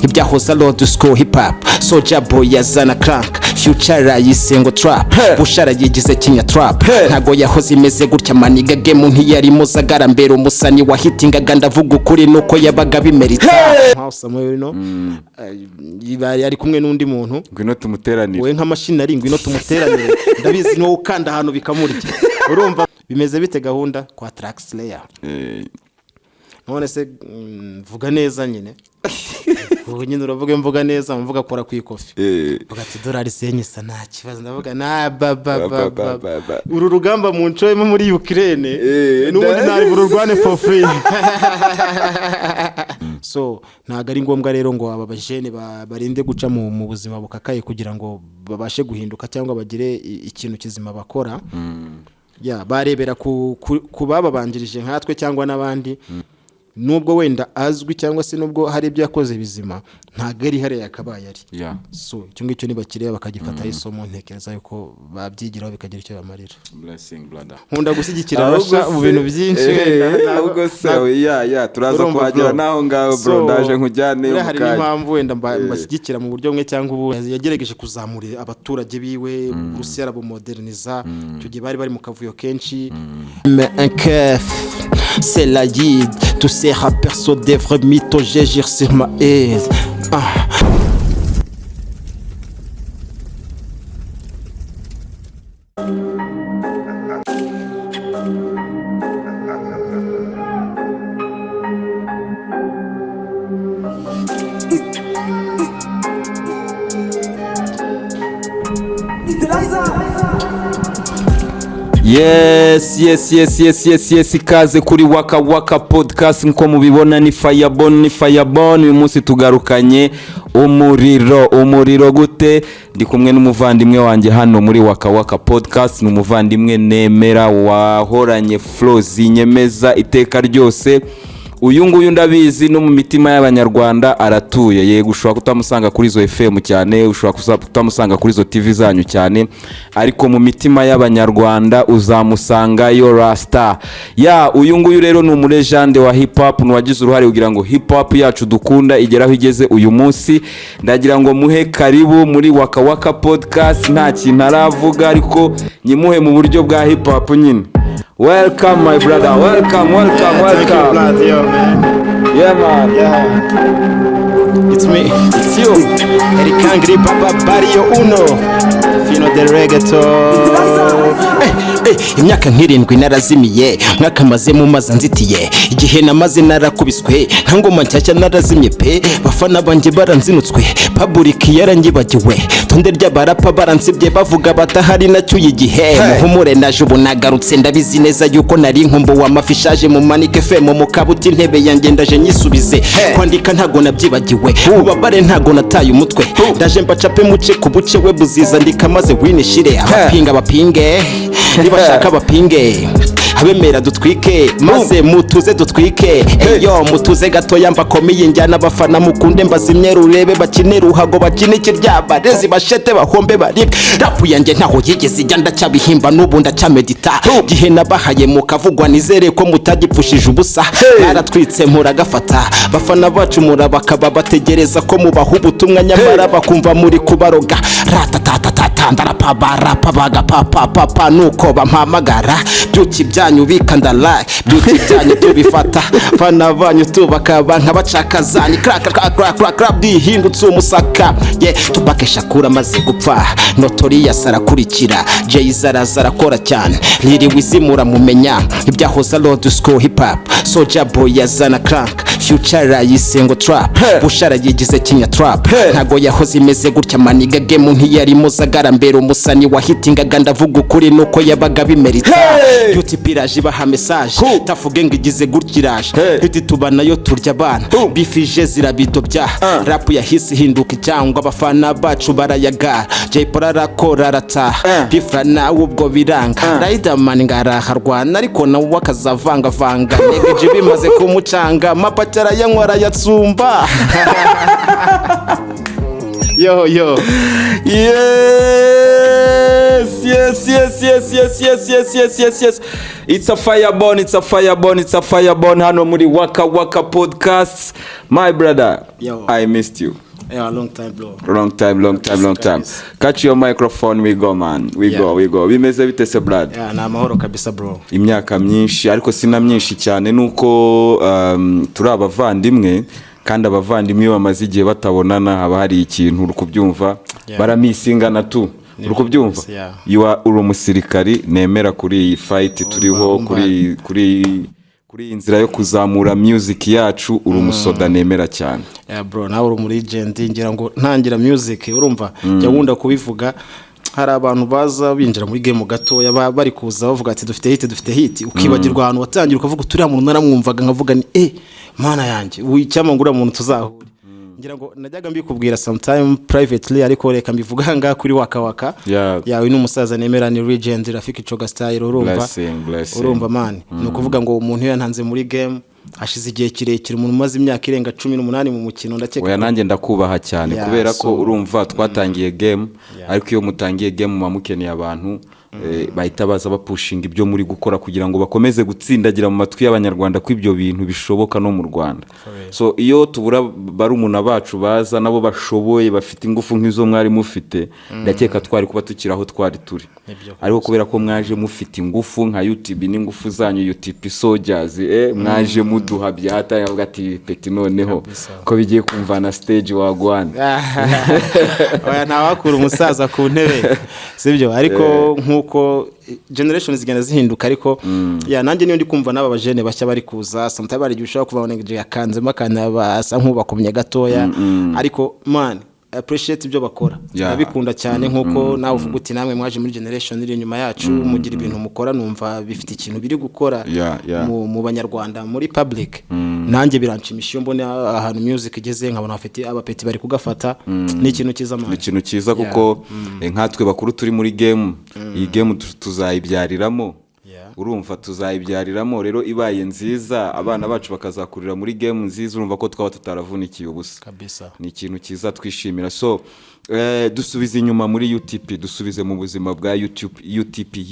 ibyahoze old school hip hop. Soulja Boy yazana crank, Future yayisengo trap, Bushara yigize kinya trap. Ntago yahoze imeze gutya maniga game ntiyarimo zagara mbere umusani wahitingaga ndavuga ukuri nuko yabaga bimerita. Samuel no yibari ari kumwe n'undi muntu ngwino tumuteranire we nka machine ari ngwino tumuteranire ndabizi no ukanda hano bikamurya. Urumva bimeze bite gahunda kwa track slayer? None se vuga neza nyine. Ubu nyine uravuga mvuga neza mvuga kora ku ikofi. Vuga ati dolari senyisa nta kibazo ndavuga na baba. Uru rugamba mu ncoyemo muri Ukraine n'ubundi ntari bururwane for free. So ntago ari ngombwa rero ngo aba bajene barinde guca mu buzima bukakaye kugira ngo babashe guhinduka cyangwa bagire ikintu kizima bakora. Ya barebera ku bababanjirije nkatwe cyangwa n'abandi. Nubwo wenda azwi cyangwa se nubwo hari ibyo yakoze bizima ntago ari hare yakabaye ari. So cyo ngicyo nibakiriye bakagifata isomo ntekereza yuko babyigiraho bikagira icyo bamarira. Blessing brother. Nkunda gushyigikira abasha mu bintu byinshi ntabwo se turaza kuhagera naho ngaho bro ndaje nkujyane mu kaje. Hari impamvu wenda mbashyigikira mu buryo bumwe cyangwa ubu yagerageje kuzamura abaturage biwe Russia arabo moderniza cyo gihe bari mu kavuyo kenshi. Mais un kef c'est la guide. Tous ces rappeurs sont des vrais mythos, j'agir sur ma aise. Yes, ikaze kuri Waka podcast nko mubibona ni Fireborn uyu munsi tugarukanye umuriro gute. Ndi kumwe n'umuvandimwe wanjye hano muri Waka podcast, n'umuvandimwe nemera wahoranye flows inyemeza iteka ryose. Uyu nguyu ndabizi no mu mitima y'abanyarwanda aratuye. Yego ushobora kutamusanga kuri zo FM cyane, ushobora kutamusanga kuri zo TV zanyu cyane, ariko mu mitima y'abanyarwanda uzamusanga yo Rasta. Uyu nguyu rero ni umulegende wa hip hop, n'uwagize uruhare kugira ngo hip hop yacu dukunda igeraho igeze uyu munsi. Ndagira ngo muhe karibu muri Waka podcast. Nta kintu aravuga ariko nyimuhe mu buryo bwa hip hop nyine. Welcome my brother, welcome. Thank you, blood, yo, man. Yeah, man. It's me, it's you. Eric Angry Papa Barrio Uno. Fino de Reggaeton. Imyaka nk'irindwi narazimiye, mwaka maze mu maza nzitiye, igihe namaze narakubiswe, nta ngoma nshyashya narazimye pe, bafana banjye baranzinutswe, public yarangibagiwe, tonde ry'abarapa baransibye bavuga batahari nacyuye igihe. Muhumure naje ubu nagarutse ndabizi neza yuko nari nkumbo wa mafishaje mu Manic FM mu kabuti intebe yanjye ndaje nyisubize, kwandika ntago nabyibagiwe, ubabare ntago nataye umutwe, ndaje mbacape muce ku buce we buziza ndika maze winishire. Abapinga bapinge nibashaka bapinge, abemera dutwike maze mutuze dutwike. Eyo mutuze gatoya mbakomeye njyana abafana mukunde mbazimye rurebe bakine ruhago bakine kiryaba rezi bashete bahombe bari. Rap yanjye ntaho yigeze ijya ndacyabihimba n'ubu ndacyamedita, gihe nabahaye mukavugwa nizere ko mutagipfushije ubusa. Baratwitse muragafata bafana bacu murabakaba bategereza ko mubaha ubutumwa nyamara bakumva muri kubaroga. Ratatatata ndarapaba bagapapa nuko bampamagara. Byuki byanyu bikanda like, byuki byanyu tubifata, fana banyu tubakaba nk'abacakazani. Crack dihindutse umusaka. Tupake Shakura maze gupfa, Notorious arakurikira, Jay zarakora cyane, Liri wizimura mumenya ibyahoze old school hip hop. Soulja Boy yazana crank, Future yayisengo trap, Bushara yigize kinya trap. Ntago yahoze imeze gutya maniga game ntiyarimo zagara mbere umusani wahitingaga ndavuga ukuri nuko yabaga bimerita. Beauty piraje baha message, tafuge ngo igize gutiraje, hiti tubanayo turya abana, bifije zirabidobya. Rap yahise hinduka cyangwa abafana bacu barayagara, Jay Paul arakora arata, bifana ubwo biranga. Riderman ngaraharwana ariko nawe wakazavanga NEG G bimaze kumucanga, mapatara yankwara yatsumba. Yo yes. It's a fireborn hano muri Waka Waka podcast. My brother, yo, I missed you. Yeah, long time bro. Long time. Catch your microphone, we go man. We go. Bimeze bite se brad? Yeah, na mahoro kabisa bro. Imyaka myinshi ariko sina myinshi cyane nuko turi abavandimwe kandi abavandimwe bamaze igihe batabonana haba hari ikintu uri kubyumva baramisingana tu uri kubyumva uri umusirikari nemera kuri iyi fight turiho kuri inzira yo kuzamura music yacu uri umusoda nemera cyane. Yeah bro, nawe uri muri legend ngira ngo ntangira music urumva jya wunda kubivuga. Hari abantu baza binjira muri game gato bari kuza bavuga ati dufite hit ukibagirwa ahantu watangira ukavuga turiya muntu naramwumvaga nkavuga ni mana yanjye wicyama ngura muntu tuzahura. Ngira ngo najyaga mbikubwira sometime privately ariko reka mbivuga hanga kuri Waka Waka. Yawe n'umusaza nemera ni legend Rafiki Choga style urumva. Urumva man no kuvuga ngo umuntu yantanze muri game hashize igihe kirekire umuntu umaze imyaka irenga 18 mu mukino ndakeka. Oya nanjye ndakubaha cyane kubera ko urumva twatangiye game ariko iyo mutangiye game mukeneye abantu bahita baza bapushinga ibyo muri gukora kugira ngo bakomeze gutsindagira mu matwi y'abanyarwanda ko ibyo bintu bishoboka no mu Rwanda. So iyo tubura barumuna bacu baza nabo bashoboye bafite ingufu nk'izo mwari mufite ndakeka twari kuba tukiraho twari turi. Ariko kubera ko mwaje mufite ingufu nka YouTube n'ingufu zanyu UTP Soldiers mwaje muduha byata yavuga ati peti noneho ko bigiye kumvana stage wagwana. Oya ntawakura umusaza ku ntebe sibyo ariko nkuko generations zigenda zihinduka ariko nanjye niyo ndi kumva n'aba bajene bashya bari kuza sometimes bari gushaka kuva NEG yakanzemo kana asa nkubakomye gatoya ariko man appreciate ibyo bakora ndabikunda cyane nkuko nawe uvuga uti namwe mwaje muri generation iri nyuma yacu mugira ibintu mukora numva bifite ikintu biri gukora mu banyarwanda muri public nanjye biranshimisha mbona ahantu music igeze nkabona afite abapeti bari kugafata ni ikintu cyiza man. Ni ikintu cyiza kuko nkatwe bakuru turi muri game iyi game tuzayibyariramo urumva tuzayibyariramo rero ibaye nziza abana bacu bakazakurira muri game nziza urumva ko twaba tutaravunikiye ubusa kabisa. Ni ikintu cyiza twishimira. So dusubize inyuma muri UTP dusubize mu buzima bwa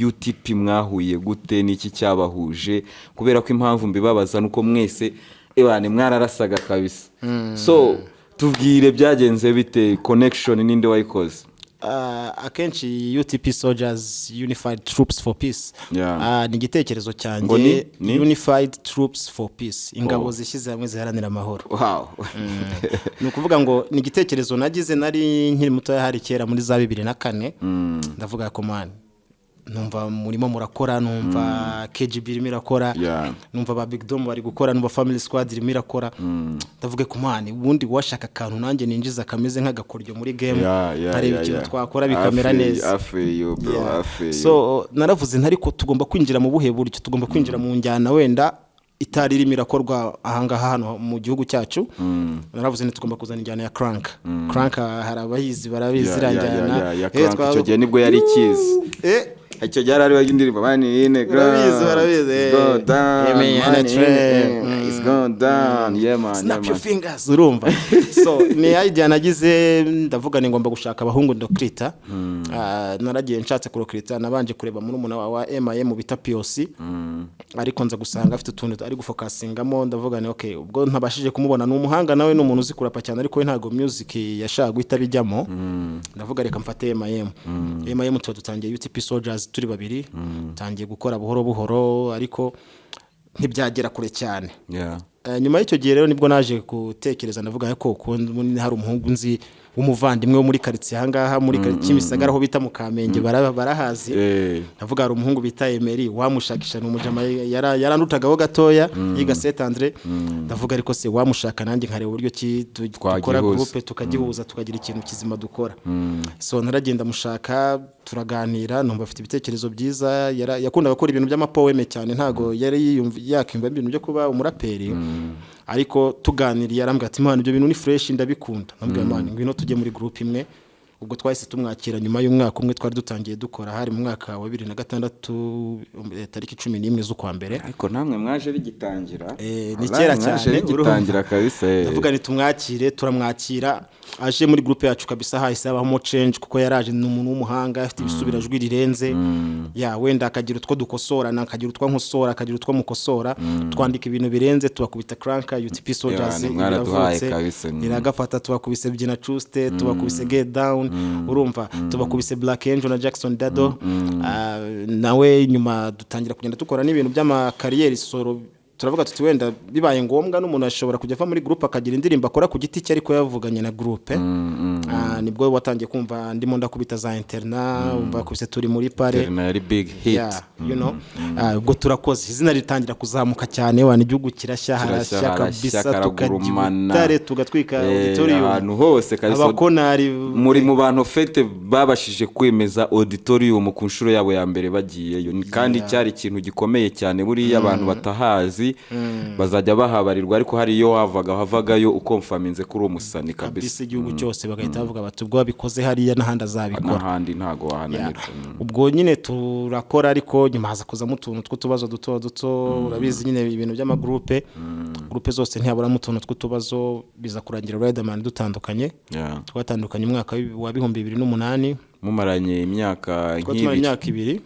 UTP mwahuye gute niki cyabahuje kubera ko impamvu mbibabaza nuko mwese mwararasaga kabisa. So tubwire byagenze bite connection ninde wayikoze? Akenshi UTP Soldiers Unified Troops for Peace ni igitekerezo cyanjye Unified Troops for Peace ingabo zishyize hamwe ziharanira amahoro. Ni ukuvuga ngo ni igitekerezo nagize nari nkiri muto hari kera muri za 2004 ndavuga ko man numva murimo murakora numva KGB mirakora numva ba Big Dom bari gukora numva Family Squad mirakora ndavuga ko man ubundi washaka kantu nanjye ninjiza kameze nk'agakoryo muri game hari ikintu twakora bikamera neza. So naravuze ntariko tugomba kwinjira mu buhe buryo tugomba kwinjira mu njyana wenda itari iri mirakorwa ahangaha hano mu gihugu cyacu. Naravuze ni tugomba kuzana injyana ya crank hari abahizi barabizi iranjyana icyo gihe nibwo yari kizi icyo gihe ari indirimbo bani barabizi it's gone down snap your fingers urumva. So ni idea nagize ndavuga ni ngomba gushaka abahungu ndokrita naragiye nshatse kurokrita nabanje kureba muri umuna wa MIM bita POC ariko nza gusanga afite utuntu ari gufocusingamo ndavuga ni okay ubwo ntabashije kumubona n'umuhanga nawe n'umuntu uzi kurapa cyane ariko ntago music yashaka guhita bijyamo ndavuga reka mfate MIM tutangiye UTP Soldiers turi babiri tangiye gukora buhoro ariko ntibyagera kure cyane. Nyuma y'icyo gihe rero nibwo naje gutekereza ndavuga ko hari umuhungu nzi umuvandimwe wo muri quartier hangaha muri quartier Misagara aho bita mu Kamenge barahazi ndavuga hari umuhungu bita Emery wamushakisha n'umujama yarandutagaho gatoya yiga Saint Andre ndavuga ariko se wamushaka nanjye nkare uburyo ki dukora groupe tukagihuza tukagira ikintu kizima dukora. So naragenda mushaka turaganira numva afite ibitekerezo byiza yakundaga gukora ibintu by'amapoeme cyane ntago yari yakimba ibintu byo kuba umuraperi ariko tuganiriye yarambwira ati man ibyo bintu ni fresh ndabikunda nambwira man ngwino tujye muri group imwe ubwo twahise tumwakira nyuma y'umwaka umwe twari dutangiye dukora hari mu mwaka wa 2006 tariki 11 z'ukwa mbere ariko namwe mwaje bigitangira ni kera cyane bigitangira kabisa ndavuga ni tumwakire turamwakira aje muri groupe yacu kabisa hahise habamo change kuko yaraje n'umuntu w'umuhanga afite ibisubirajwi rirenze ya wenda akagira utwo dukosorana akagira utwo nkosora akagira utwo mukosora twandika ibintu birenze tubakubita cranka UTP soldiers iragafata tubakubise byina truste tubakubise get down urumva tubakubise Black Angel na Jackson Dado nawe nyuma dutangira kugenda dukora n'ibintu by'ama career solo turavuga tuti wenda bibaye ngombwa n'umuntu ashobora kujya va muri groupe akagira indirimbo akora ku giti cye ariko yavuganye na groupe nibwo watangiye kumva ndimo ndakubita za interna umva kubise turi muri pare yari big hit you know ubwo turakoze izina ritangira kuzamuka cyane wana igihugu kirashya harashya kabisa tukagitare tugatwika auditorium ahantu hose kabisa abakonari muri mu bantu fete babashije kwemeza auditorium ku nshuro yabo ya mbere bagiyeyo kandi cyari ikintu gikomeye cyane buri abantu batahazi bazajya bahabarirwa ariko hari iyo havagayo ukomfaminze kuri umusani kabisa igihugu cyose bagahita bavuga bati ubwo babikoze hariya n'ahandi azabikora n'ahandi ntago wahananirwa ubwo nyine turakora ariko nyuma haza kuzamo utuntu tw'utubazo duto urabizi nyine ibintu by'amagroupe groupe zose ntiyaburamo utuntu tw'utubazo biza kurangira Riderman dutandukanye twatandukanye umwaka wa 2008 mumaranye imyaka ibiri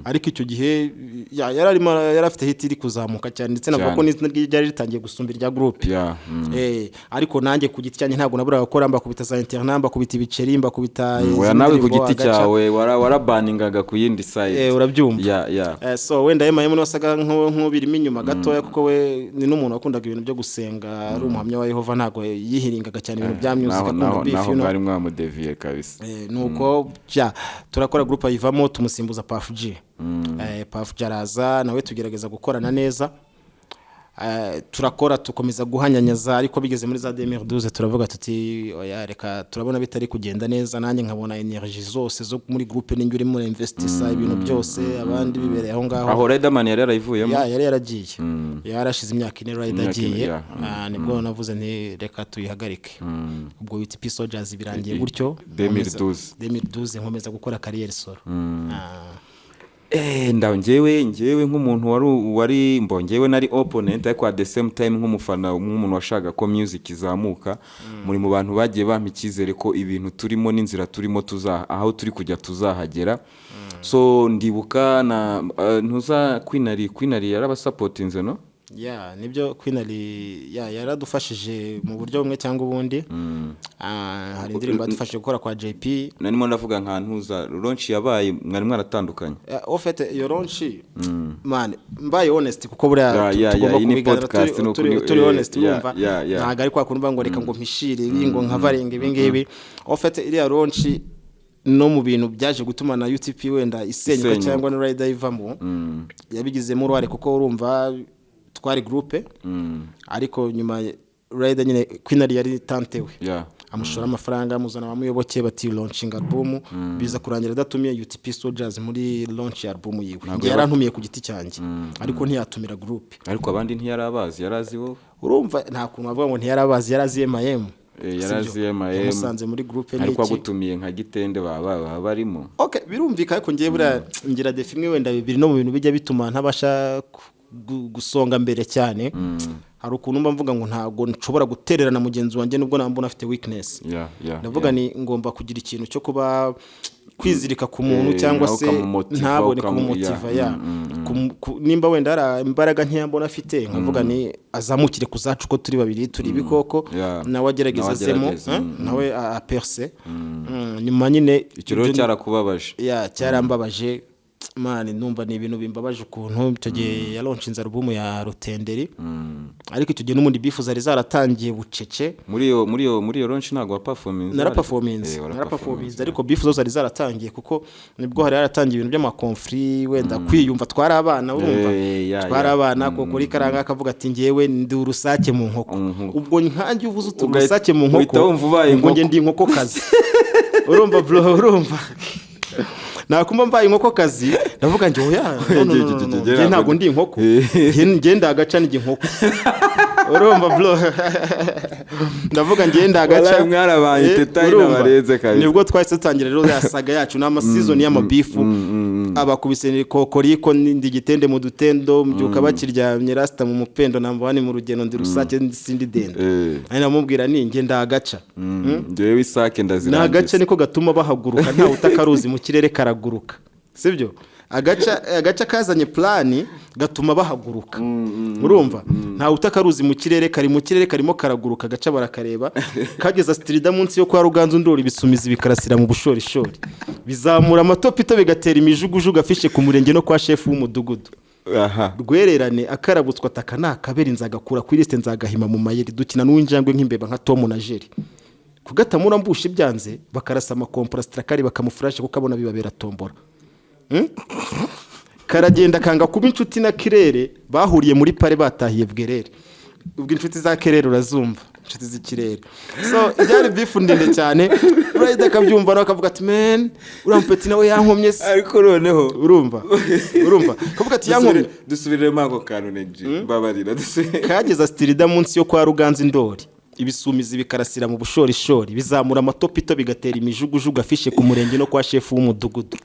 ariko icyo gihe yarafite hit iri kuzamuka cyane ndetse navuga ko n'izina ryari ritangiye gusumba irya groupe ariko nanjye ku giti cyanjye ntabwo nabura gukora mbakubita za internet mbakubita ibiceri mbakubita nawe ku giti cyawe warabaningaga ku yindi side urabyumva so wenda yemaye muri wasaga nko birimo inyuma gatoya kuko we ni n'umuntu wakundaga ibintu byo gusenga ari umuhamya wa Yehova ntago yihiringaga cyane ibintu bya music akunda beef bari mwamudeviye kabisa nuko turakora groupe ayivamo tumusimbuza Puff G Puff G araza nawe tugerageza gukorana neza turakora tukomeza guhanyanyaza ariko bigeze muri za 2012 turavuga tuti oya reka turabona bitari kugenda neza nanjye nkabona energy zose zo muri groupe n'injye uri muri investisa ibintu byose abandi bibereye aho ngaho Riderman yari yarayivuyemo yari yaragiye yarashize imyaka 4 Rider agiye nibwo navuze nti reka tuyihagarike ubwo UTP soldiers birangiye gutyo 2012 nkomeza gukora career solo njyewe nk'umuntu wari mbongewe nari opponent ariko at the same time nk'umufana nk'umuntu washaka ko music izamuka muri mu bantu bagiye bampa ikizere ko ibintu turimo n'inzira turimo aho turi kujya tuzahagera so ndibuka na ntuza Queenary yarabasupportinze no nibyo Queenary yaradufashije mu buryo bumwe cyangwa ubundi hari indirimbo yadufashije gukora kwa JP nanimo ndavuga nka ntuza launch yabaye mwari mwaratandukanye ofete iyo launch man mbaye honest kuko buriya tugomba kubiganira turi honest umva ntago ari kwa kuntu ngo reka ngo mpishire ngo nkavarenga ibingibi ofete iriya launch no mu bintu byaje gutuma na UTP wenda isenyuka cyangwa na Rider ivamo yabigizemo uruhare kuko urumva twari groupe ariko nyuma Rider nyine Queenary yari tantewe amushora amafaranga amuzana abamuyoboke bati launching album biza kurangira datumye UTP soldiers muri launch album yiwe yarantumiye ku giti cyanjye ariko ntiyatumira groupe ariko abandi ntiyarabazi yaraziwo urumva nta kuntu bavuga ngo ntiyarabazi yaraziye mayem musanze muri groupe ariko agutumiye nka gitende baba barimo birumvika ko ngiye bura ngira defimwe wenda bibiri no mu bintu bijya bituma ntabasha gusonga mbere cyane hari ukuntu mba mvuga ngo ntago nshobora gutererana mugenzi wanjye nubwo nambona afite weakness ndavuga ni ngomba kugira ikintu cyo kuba kwizirika ku muntu cyangwa se ntabone kumumotiva nimba wenda ara imbaraga ntiyambona afite nkavuga ni azamukire kuzacu ko turi babiri turi bikoko nawe agerageza zemo nawe aperce nyuma nyine icyo cyarakubabaje cyarambabaje mani numva ni ibintu bimbabaje ukuntu icyo gihe yalaunchinze album ya Rutenderi ariko icyo gihe n'umundi bifu zari zaratangiye bucece muri iyo launch ntago wa performance ariko bifu zo zari zaratangiye kuko nibwo hari yaratangiye ibintu by'amakonfri wenda kwiyumva twari abana urumva twari abana ko kuri karanga akavuga ati ngewe ndi urusake mu nkoko ubwo nkanjye uvuze urusake mu nkoko ngo nge ndi inkoko kazi urumva bro urumva nakumva mbaye inkoko kazi ndavuga nje oya nge ntago ndi inkoko nge ndagaca ni inkoko urumva bro ndavuga nge ndagaca mwarabaye tetayi nabareze kabisa nibwo twahise tutangira rero yasaga yacu n'ama season y'amabifu abakubise kokoriko ndi gitende mu dutendo mbyuka bakiryamye rasta mu mupendo nambani mu rugendo ndi rusake sindi dende ari namubwira ni nge ndagaca ngewe isake ndazirangiza nagaca niko gatuma bahaguruka nta utakaruzi mu kirere karaguruka sibyo agaca kazanye plani gatuma bahaguruka urumva nta utakaruzi mu kirere karimo karaguruka gaca barakareba kageza strida munsi yo kwa Ruganzu ndori bisumizi bikarasira mu bushorishori bizamura amatopito bigatera imijugujugu afishe ku murenge no kwa chef w'umudugudu rwererane akarabutswa ataka nakabera inzagakura kuri liste nzagahima mu mayeri dukina n'uwinjangwe nk'imbeba nka Tom na Jerry kugatamura mbushe byanze bakarasa amakomprastra kari bakamufurashe kukabona bibabera tombora karagenda kanga kuba inshuti na Kirere bahuriye muri pare batahiye bwerere ubwo inshuti za Kirere urazumva inshuti z'ikirere so ibyari bifundende cyane Rider kabyumva no akavuga ati man urampeti nawe yankomye ariko noneho urumva kavuga ati yankomye dusubirire mango kantu NEG babarira kageza strida munsi yo kwa Ruganzu ndori ibisumizi bikarasira mu bushorishori bizamura amatopito bigatera imijugujugu afishe ku murenge no kwa chef w'umudugudu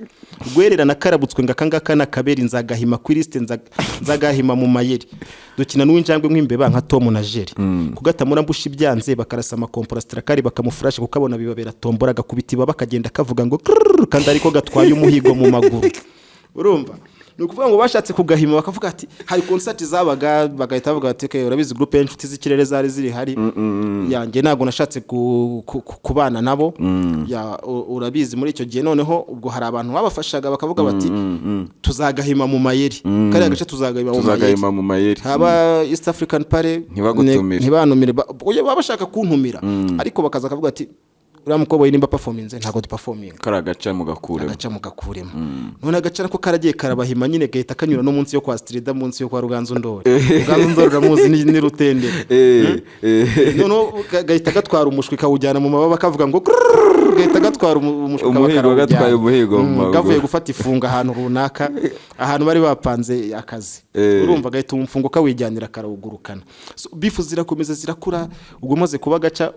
rwerera nakarabutswe ngakangaka nakabera inzagahima kuri liste nzagahima mu mayeri dukina n'uwinjangwe nk'imbeba nka Tom na Jerry kugatamura mbushe byanze bakarasa amakomprastra kari bakamufurashe kukabona bibabera tombora gakubitiba bakagenda kavuga ngo kandi ariko gatwaye umuhigo mu maguru urumva nukuvuga ngo bashatse kugahima bakavuga ati hari concert zabaga bagahita bavuga ati ke urabizi groupe y'inshuti z'ikirere zari ziri hari yanjye nago nashatse kubana nabo ya urabizi muri icyo gihe noneho ubwo hari abantu babafashaga bakavuga bati tuzagahima mu mayeri kari agace tuzagahima mu mayeri haba East African Pare ntibanumire babashaka kuntumira ariko bakaza kavuga ati uramukoboye nimba performance ntago duperforming karagaca mu gakuremo none agaca ko karagiye karabahima nyine gahita kanyura no munsi yo kwa strida munsi yo kwa Ruganzu ndori uramuzi ni rutende none gahita gatwara umushwi kawujyana mu mababa kavuga ngo gahita gatwara umushwi gatwaye umuhigo gavuye gufata ifunga ahantu runaka ahantu bari bapanze akazi urumva gahita umfungo kawijyanira karawugurukana bifu zirakomeza zirakura ubwo maze kuba gaca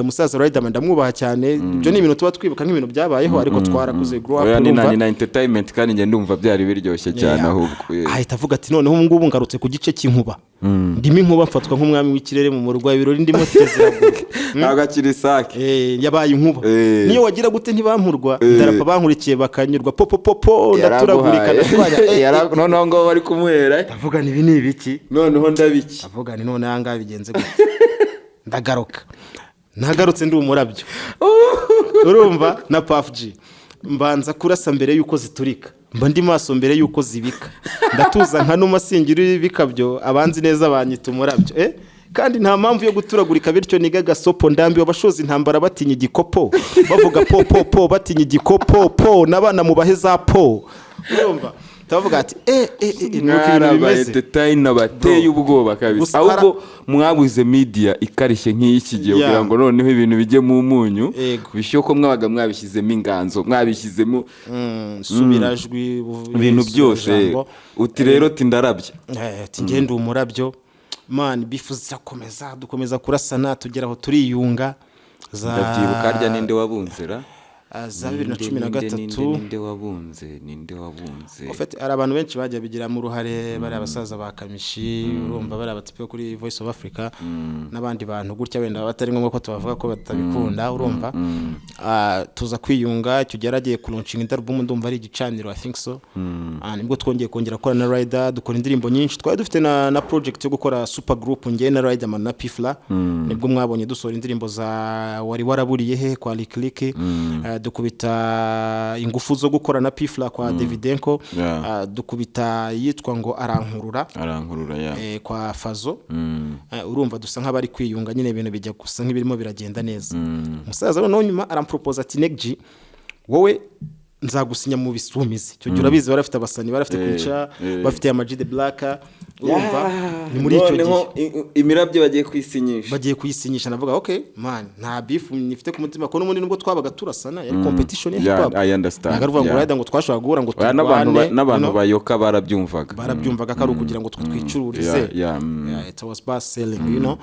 musaza Riderman ndamwubaha cyane ibyo ni ibintu tuba twibuka nk'ibintu byabayeho ariko twarakuze grow up urumva ni entertainment kandi nge ndumva byari biryoshye cyane ahubwo ahita avuga ati noneho ngubu ngarutse ku gice cy'inkuba ndimo inkuba mfatwa nk'umwami w'ikirere mu murwa ibirori ndimo tireziraguye agakiri sake yabaye inkuba niyo wagira gute ntibampurwa darapa bankurikiye bakanyurwa popo ndaturagurika noneho ngo bari kumuhera ndavuga nibi ni ibiki noneho ndabiki avuga ni none anga bigenze gute ndagaruka nagarutse ndi umurabyo urumva na Puff G mbanza kurasa mbere yuko ziturika mba ndi maso mbere yuko zibika ndatuza nka numasingiro bikabyo abanzi neza banyita umurabyo kandi nta mpamvu yo guturagurika bityo niga gasopo ndambi wabashoza intambara batinya igikopo bavuga po batinya igikopo nabana mu baheza po urumva tavuga ati entertainer bateye ubwoba kabisa ahubwo mwabuze media ikarishye nk'iki gihe kugira ngo noneho ibintu bijye mu munyu bishoye ko mwabaga mwabishyizemo inganzo mwabishyizemo subirajwi ibintu byose uti rero tindarabye ati ngende umurabyo man bifuza dukomeza kurasana tugeraho turiyunga ndabyibuka arya ninde wabunzera za 2013 ninde wabunze ofete ari abantu benshi bajya bigira mu ruhare bari abasaza bakamishi urumva bari abatipe kuri Voice of Africa nabandi bantu gutya wenda batari ngombwa ko tubavuga ko batabikunda urumva tuza kwiyunga cyugeragiye launching album ndumva ari igicaniro I think so nibwo twongeye kongera gukora na Rider dukora indirimbo nyinshi twari dufite na project yo gukora super group nge na Riderman na Pifla nibwo mwabonye dusora indirimbo za wari waraburiye he kwa Likliki dukubita ingufu zo gukora na Pifla kwa Davidenko dukubita yitwa ngo arankurura kwa Fazo urumva dusa nk'abari kwiyunga nyine ibintu bijya gusa nk'ibirimo biragenda neza musaza none nyuma arampropose ati NEG G wowe nzagusinya mu bisumizi cyo urabizi barafite abasani barafite kwica bafite ama G the Black urumva ni muri icyo gihe imirabyo bagiye kuyisinyisha navuga okay man nta beef nifite ku mutima ko n'ubundi nubwo twabaga turasana yari competition ya hip hop I understand nagaruvuga ngo Rider ngo twashobora guhura ngo turwane n'abantu bayoka barabyumvaga ko ari ukugira ngo twicururize it was best selling you know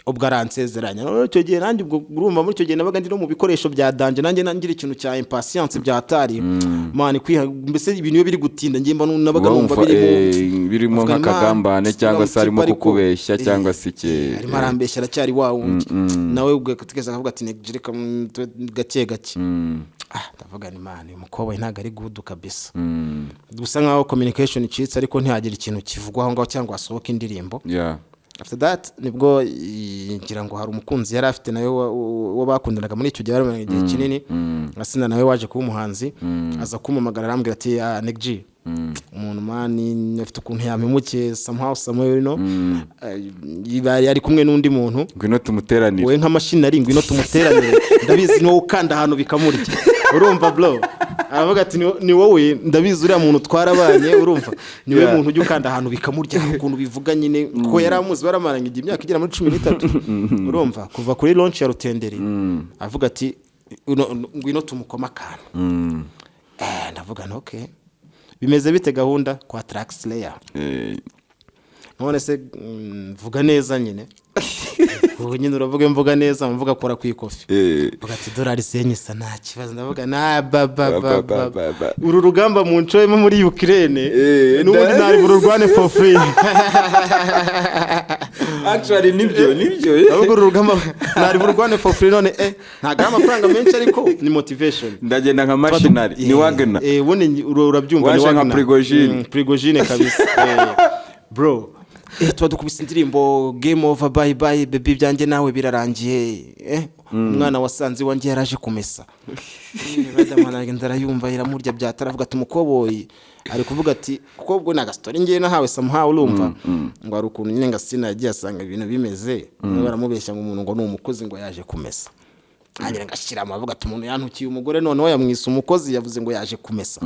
ubwo aransezeranya icyo gihe nanjye ubwo urumva muri icyo gihe nabaga ndi no mu bikoresho bya danje nanjye nangira ikintu cya impatience bya atari man mbese ibintu biri gutinda ngiye mba nabaga numva birimo nk'akagambane cyangwa se arimo kukubeshya cyangwa se iki arimo arambeshya aracyari wa wundi nawe ubwo tegeza akavuga ati negireka gake gake ndavuga ni man uyu mukobwa ntago ari good kabisa gusa nkaho communication icitse ariko ntihagira ikintu kivugwaho ngaho cyangwa asohoka indirimbo after that nibwo ngira ngo hari umukunzi yari afite nawe wabakundanaga muri icyo gihe bari igihe kinini asina nawe waje kuba umuhanzi aza kumumagara arambwira ati NEG G umuntu mani afite ukuntu yamemuke somehow somewhere yari kumwe n'undi muntu ngwino tumuteranire we nk'amashini ari ngwino tumuteranire ndabizi no ukanda ahantu bikamurya urumva bro aravuga ati ni wowe ndabizi uriya muntu twarabanye urumva niwe muntu ujya ukanda ahantu bikamurya ukuntu bivuga nyine ko yaramuzi baramaranye imyaka igera muri 13 urumva kuva kuri launch ya Rutenderi avuga ati ngwino tumukoma akantu ndavuga no okay bimeze bite gahunda kwa track slayer none se vuga neza nyine ubu nyine uravuga mvuga neza mvuga kora ku ikofi vuga ati dolari senyisa nta kibazo ndavuga na baba uru rugamba mu ncoyemo muri Ukraine n'ubundi nari bururwane for free actually nibyo ahubwo uru rugamba nari bururwane for free none ntaga amafaranga menshi ariko ni motivation ndagenda nka machinery ni Wagner ubundi urabyumva ni Wagner Prigogine kabisa bro tuba dukubise indirimbo game over bye bye baby byanjye nawe birarangiye umwana wasanze wanjye yaraje kumesa Riderman agenda arayumva iramurya byataravuga ati umukoboyi ari kuvuga ati kuko ubwo naga story ngiye nahawe somehow urumva ngo ari ukuntu nyine ngasina yagiye asanga ibintu bimeze baramubeshya ngo umuntu ngo ni umukozi ngo yaje kumesa agera ngashira amavuga ati umuntu yantukiye umugore none yamwise umukozi yavuze ngo yaje kumesa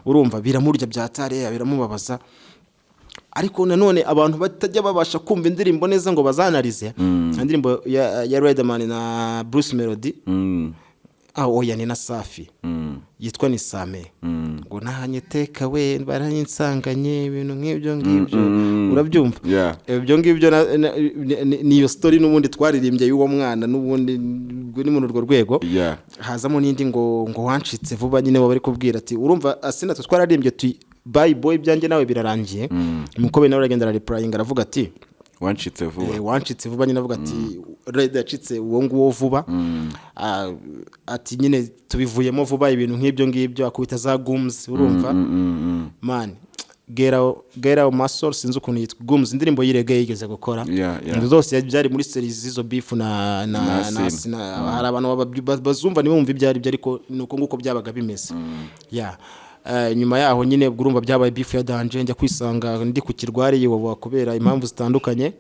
urumva biramurya byatare biramubabaza ariko nanone abantu batajya babasha kumva indirimbo neza ngo bazanarize indirimbo ya Riderman na Bruce Melody oya ni na Safi yitwa ni Same ngo nahanyeteka we barayinsanganye ibintu nk'ibyo urabyumva ibyo ngibyo niyo story n'ubundi twaririmbye y'uwo mwana n'ubundi ni mu rwo rwego hazamo n'indi ngo wancitse vuba nyine bari kubwira ati urumva asina twararimbye bye boy byanjye nawe birarangiye umukobe nawe aragenda replying aravuga ati wancitse vuba nyine avuga ati Rider yacitse uwo nguwo vuba ati nyine tubivuyemo vuba ibintu nk'ibyo ngibyo akubita za gums urumva man get out my soul sinzi ukuntu yitwa gums indirimbo y'irege yigeze gukora zose byari muri series izo beef na hari abantu bazumva nibo bumva ibyari byo ariko nuko nguko byabaga bimeze nyuma yaho nyine urumva byabaye beef ya danje njya kwisanga ndi ku kirwariye kubera impamvu zitandukanye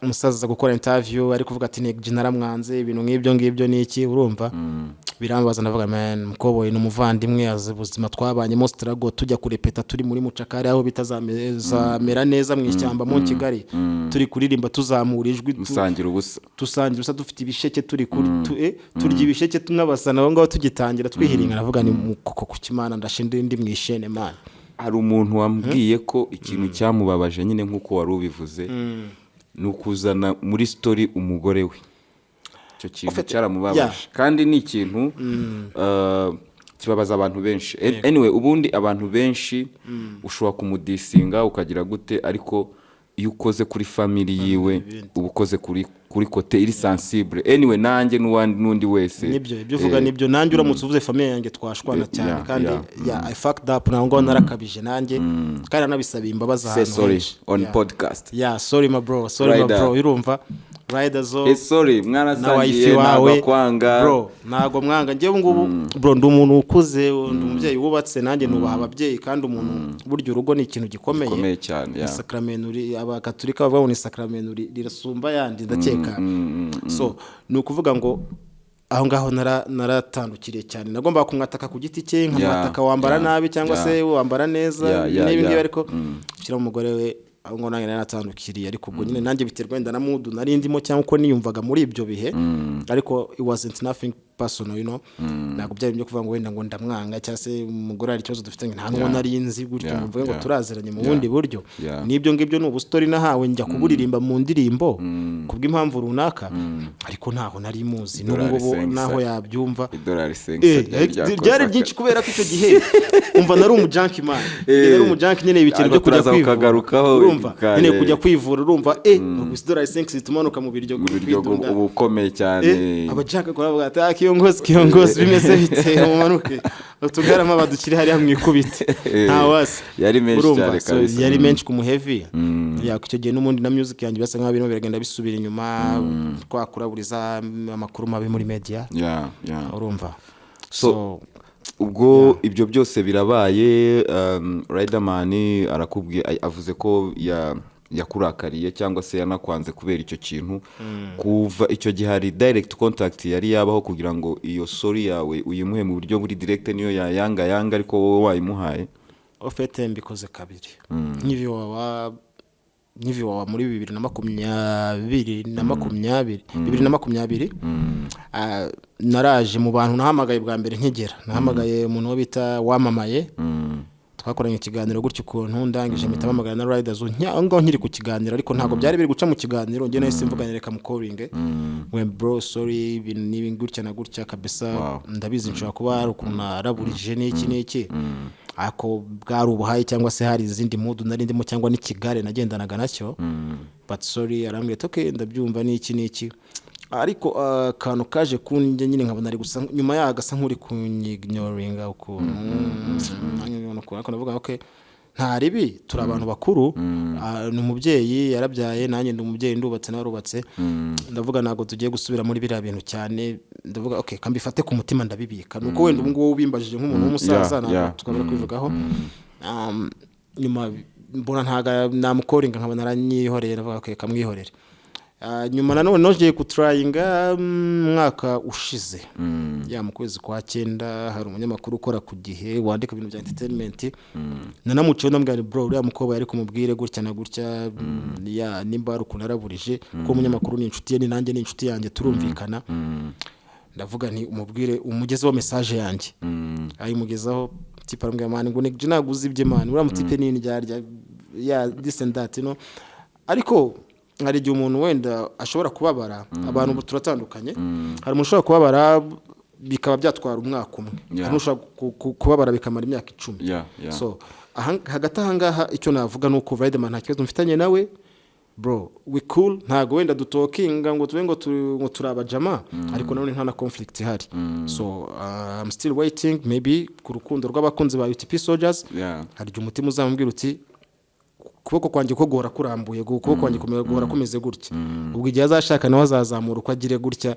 umusaza gukora interview ari kuvuga ati NEG G naramwanze ibintu nk'ibyo ngibyo niki urumva birambaza ndavuga man mukoboye n'umuvandimwe azi ubuzima twabanye mo struggle tujya kurepeta turi muri mucakari aho bitazamera neza mu ishyamba mu Kigali turi kuririmba tuzamura ijwi dusangira ubusa dufite ibisheke turi kuri turya ibisheke nk'abasana aho ngaho tugitangira twihiringa navuga ni koko kukimana ndashinde ndi mwishene man hari umuntu wambwiye ko ikintu cyamubabaje nyine nkuko wari ubivuze nukuzana muri story umugore we cyo kintu cyaramubabaje kandi ni ikintu kibabaza abantu benshi anyway ubundi abantu benshi ushobora kumudisinga ukagira gute ariko iyo ukoze kuri family yiwe ubukoze kuri kote iri sensible anyway nanjye n'undi wese nibyo ibyo uvuga nibyo nanjye uramutse uvuze family yanjye twashwana cyane kandi I fucked up nango narakabije nanjye kandi nabisabiye imbabazi ahantu sorry on podcast sorry my bro urumva Rider zo sorry mwarasangiye nabakwanga bro nago mwanga ngiye ngubu bro ndi umuntu ukuze ndi umubyeyi wubatse nanjye nubaha ababyeyi kandi umuntu buryo urugo ni ikintu gikomeye cyane sacrament abakatolika bavuga ngo ni sacrament rirasumba yandi ndakeka so ni ukuvuga ngo aho ngaho naratandukiriye cyane nagomba kumwataka ku giti cye nkamwataka wambara nabi cyangwa se wambara neza n'ibindi ariko ushyira umugore we aho ngo nange naratandukiriye ariko ubwo nyine nanjye biterwa wenda na mood narindimo cyangwa uko niyumvaga muri ibyo bihe ariko it wasn't nothing personal ntabwo byari byo kuvuga ngo wenda ngo ndamwanga cyangwa se umugore hari ikibazo dufite nta n'uwo nari nzi gutyo ngo mvuge ngo turaziranye mu bundi buryo n'ibyo ngibyo ni ubustori nahawe njya kuburirimba mu ndirimbo kubw'impamvu runaka ariko ntaho nari muzi n'ubwo naho yabyumva byari byinshi kubera ko icyo gihe umva nari umujunkie man nari umujunkie nyine ibiciro byo kujya kwivura urumva nyine kujya kwivura urumva $5 zitumanuka mu biryo ubukomeye cyane abajaka kuvuga ati kiyongozi bimeze bite umumanuke utugarama badukiri hariya mwikubite nta wasi yari menshi cyane kabisa yari menshi ku muhevi icyo gihe n'umundi na music yanjye basa nkaho birimo biragenda bisubira inyuma twakuraburiza amakuru mabi muri media urumva so ubwo ibyo byose birabaye Riderman arakubwiye avuze ko yakurakariye cyangwa se yanakwanze kubera icyo kintu kuva icyo gihe hari direct contact yari yabaho kugira ngo iyo story yawe uyimuhe mu buryo buri direct niyo yanga ariko wowe wayimuhaye ofete mbikoze kabiri nivyo muri 2020 naraje mu bantu nahamagaye bwa mbere nkigera nahamagaye umuntu wo bita wamamaye twakoranye ikiganiro gutyo ukuntu ndangije mpita mpamagara na Riders ngo nkiri ku kiganiro ariko ntabwo byari biri guca mu kiganiro njye nahise mvuganira reka mu calling when bro sorry nibi gutya na gutya kabisa ndabizi nshobora kuba ari ukuntu naraburije n'iki ako bwari ubuhaye cyangwa se hari izindi mood nari ndimo cyangwa n'ikigare nagendanaga nacyo but sorry arambwiye okay ndabyumva n'iki ariko kantu kaje kunjye nyine nkabona ari gusa nyuma yagasa nkuri kunyignoringa uko navuga okay nta ribi turi abantu bakuru ni umubyeyi yarabyaye nanjye ndi umubyeyi ndubatse narubatse ndavuga nago tugiye gusubira muri biriya bintu cyane ndavuga okay kambifate ku mutima ndabibika nuko wenda ubu ngubu ubimbajije nk'umuntu w'umusaza na tukabura kwivugaho nyuma mbona ntaga namukoringa nkabona aranyihoreye ndavuga okay kamwihorere nyuma nanone noje kutrayinga mwaka ushize mu kwezi kwa 9 hari umunyamakuru ukora ku gihe wandika ibintu bya entertainment nanamuciye ndambwira bro uriya mukobwa yari kumubwire gutya na gutya nimba ari ukunaraburije ko umunyamakuru ni inshuti ye ni nanjye ni inshuti yanjye turumvikana ndavuga nti umubwire umugezeho message yanjye ayimugezaho tipa arambwira man ngo NEG naguze ibye man uriya mutipe ni ryarya this and that ariko hari igihe umuntu wenda ashobora kubabara abantu turatandukanye hari umuntu ushobora kubabara bikaba byatwara umwaka umwe hari ushobora kubabara bikamara imyaka 10 so hagati ahangaha icyo navuga nuko Riderman nta kibazo mfitanye nawe bro we cool ntago wenda dutokinga ngo tube ngo turabajama ariko none nta na conflict ihari so I'm still waiting maybe ku rukundo rw'abakunzi ba UTP Soldiers hari umutima uzamubwira uti kuboko kwanjye ko gora kurambuye kuboko kwanjye kumera kumeze gutya ubwo igihe azashaka nawe azazamura uko agire gutya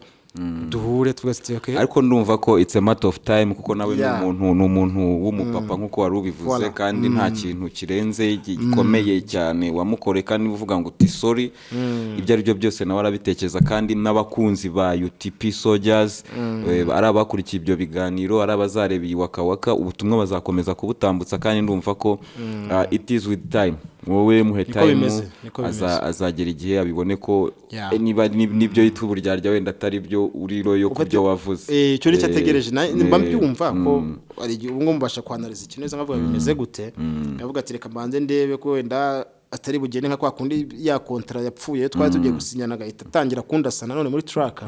duhure twese okay ariko ndumva ko it's a matter of time kuko nawe n'umuntu w'umupapa nkuko wari ubivuze kandi nta kintu kirenze gikomeye cyane wamukore kandi uvuga ngo uti sorry ibyo ari byo byose nawe arabitekereza kandi n'abakunzi ba UTP Soldiers ari abakurikiye ibyo biganiro ari abazarebiye wakawaka ubutumwa bazakomeza kubutambutsa kandi ndumva ko it is with time wowe muhe time azagera igihe abibone ko niba nibyo yitwa uburyarya wenda atari byo uriro yo kubyo wavuze icyo nicyo ategereje mba mbyumva ko ari igihe ubwo mubasha kwanariza ikintu neza nkavuga bimeze gute ndavuga ati reka mbanze ndebe ko wenda atari bugende nka kwa kundi ya kontra yapfuye twari tugiye gusinyana agahita atangira kundasana none muri track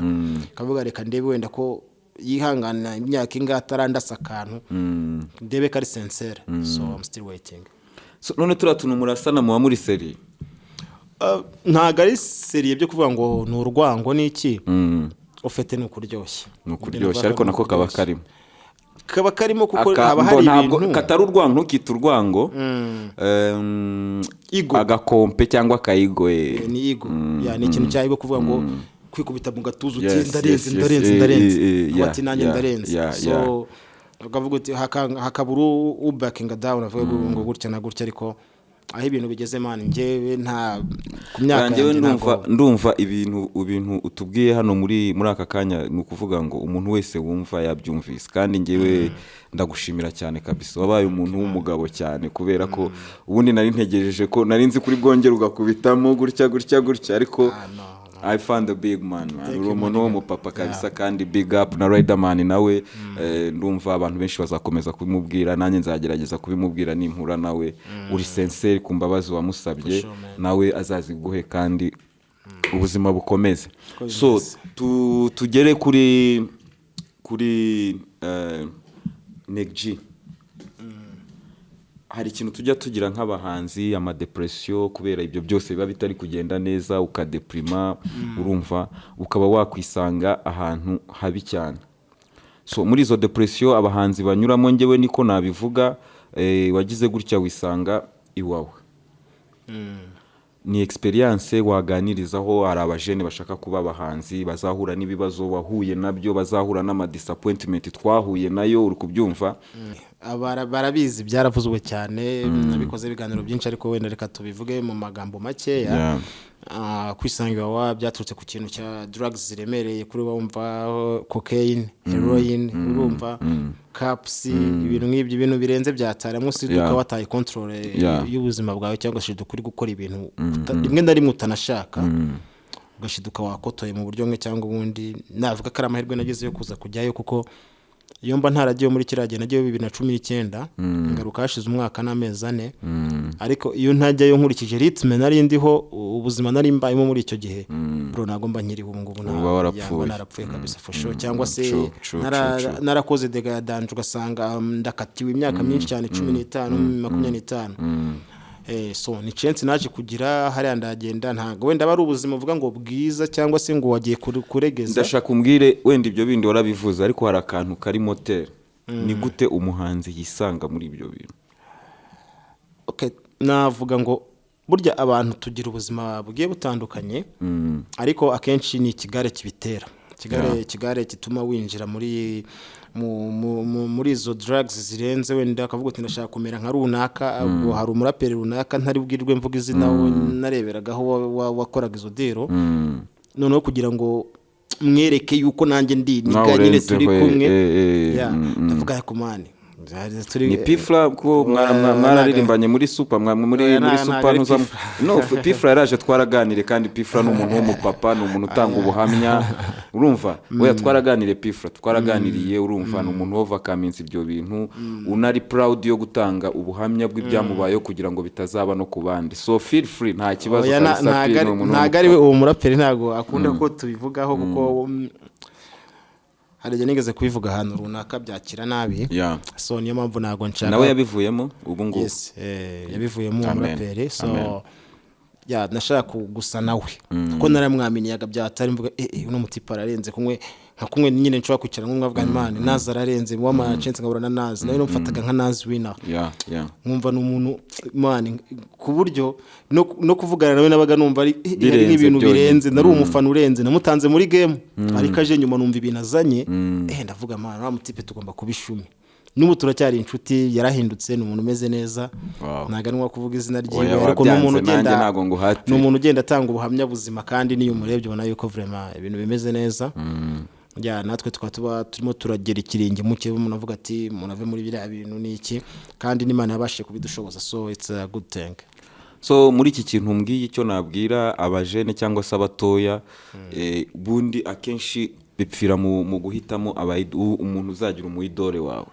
kavuga reka ndebe wenda ko yihangana imyaka ingata arandasa akantu ndebe ko ari sincere so I'm still waiting so none turatuntu murasana muba muri seri ntago ari seri byo kuvuga ngo ni urwango n'iki ufite nukuryoshye ariko nako kaba karimo kuko haba hari ibintu katari urwango ntukita urwango agakompe cyangwa akayigo ni igo ni ikintu cyayigo kuvuga ngo kwikubita mu gatuza uti ndarenze wati nanjye ndarenze so ukavuga uti hakaburu ubakinga down avuga ngo gutya na gutya ariko aho ibintu bigeze man njyewe nta ku myaka ndumva ibintu utubwiye hano muri aka kanya ni ukuvuga ngo umuntu wese wumva yabyumvise kandi njyewe ndagushimira cyane kabisa wabaye umuntu w'umugabo cyane kubera ko ubundi nari ntegereje ko nari nzi kuri bwongera ugakubitamo gutya ariko I found the big man uri umuntu w'umupapa kabisa kandi big up na Riderman nawe ndumva abantu benshi bazakomeza kubimubwira nanjye nzagerageza kubimubwira nimpura nawe uri sincere ku mbabazi wamusabye nawe azaziguhe kandi ubuzima bukomeze. So tugere kuri NEG G. Hari ikintu tujya tugira nk'abahanzi amadepression kubera ibyo byose biba bitari kugenda neza ukadeprima urumva ukaba wakwisanga ahantu habi cyane. So muri izo depression abahanzi banyuramo ngewe niko nabivuga wagize gutya wisanga iwawe. Ni experience waganirizaho hari abajene bashaka kuba abahanzi bazahura n'ibibazo wahuye nabyo bazahura n'ama disappointment twahuye nayo uri kubyumva. Barabizi byaravuzwe cyane nabikoze ibiganiro byinshi ariko wenda reka tubivuge mu magambo makeya. Kwisangira wa byaturutse ku kintu cya drugs ziremereye kuri wumva cocaine, heroin, urumva caps, ibintu nk'ibyo ibintu birenze byatara munsi duka wataye control y'ubuzima bwawe cyangwa se dukuri gukora ibintu rimwe na rimwe utanashaka ugashiduka wakotoye mu buryo mwe cyangwa ubundi. Navuga ko ari amahirwe nagize yo kuza kujyayo kuko iyo mba ntaragiye muri kiriya gihe nagiye 2019 ngaruka hashize umwaka n'amezi 4 ariko iyo ntajyayo nkurikije ritme nari ndiho ubuzima nari mbayemo muri icyo gihe bro nagomba nkiriho ubu ngubu narapfuye kabisa for sure cyangwa se narakoze dega danje ugasanga ndakatiwe imyaka myinshi cyane 15 25. So ni chance naje kugira hari andagenda ntago wenda bari ubuzima uvuga ngo bwiza cyangwa se ngo wagiye kuregeza. Ndashaka umbwire wenda ibyo bindi warabivuze ariko hari akantu kari motel ni gute umuhanzi yisanga muri ibyo bintu? Okay, navuga ngo burya abantu tugira ubuzima bugiye butandukanye ariko akenshi ni ikigare kibitera ikigare kituma winjira muri izo drugs zirenze wenda akavuga uti ndashaka kumera nka runaka hari umuraperi runaka ntari bwirwe mvuga izina nareberagaho wakoraga izo dero noneho kugira ngo mwereke yuko nanjye ndi nyine turi kumwe ndavuga ko mani ni Pifla ko mwararirimbanye muri super muri super no Pifla yaraje twaraganire kandi Pifla ni umuntu w'umupapa ni umuntu utanga ubuhamya urumva we twaraganire Pifla twaraganiriye urumva ni umuntu overcomes ibyo bintu unari proud yo gutanga ubuhamya bw'ibyamubayeho kugira ngo bitazaba no kubandi. So feel free nta kibazo ntago ari we uwo muraperi ntago akunda ko tubivugaho kuko harije nigeze kubivuga ahantu runaka byakira nabi. So niyo mpamvu nago nshaka nawe yabivuyemo ubu ngo yes yabivuyemo umuraperi. So nashaka gusa nawe kuko naramwaminiyaga byatari mvuga uno mutipa ararenze kumwe nyine nshobora kwicara nk'umwavuga Imana naza ararenze wa ma chance ngabura na nazi nawe nomfataga nka nazi winner nkumva n'umuntu Imana ku buryo no kuvugana nawe nabaga numva ari nk'ibintu birenze nari umufana urenze namutanze muri game ariko aje nyuma numva ibintu azanye ndavuga Imana wa mutipe tugomba kubishumi n'ubu turacyari inshuti yarahindutse ni umuntu umeze neza naganwa kuvuga izina ryiwe ariko n'umuntu ugenda atanga ubuhamya buzima kandi niyo umurebye ubona yuko vraiment ibintu bimeze neza. Natwe tukaba turimo turagera ikirenge mu cyo umuntu avuga ati umuntu ave muri biriya bintu niki kandi n'Imana yabashije kubidushoboza. So it's a good thing. So muri iki kintu mbwiye icyo nabwira abajene cyangwa se abatoya bundi akenshi bipfira mu guhitamo umuntu uzagira umuyidore wawe.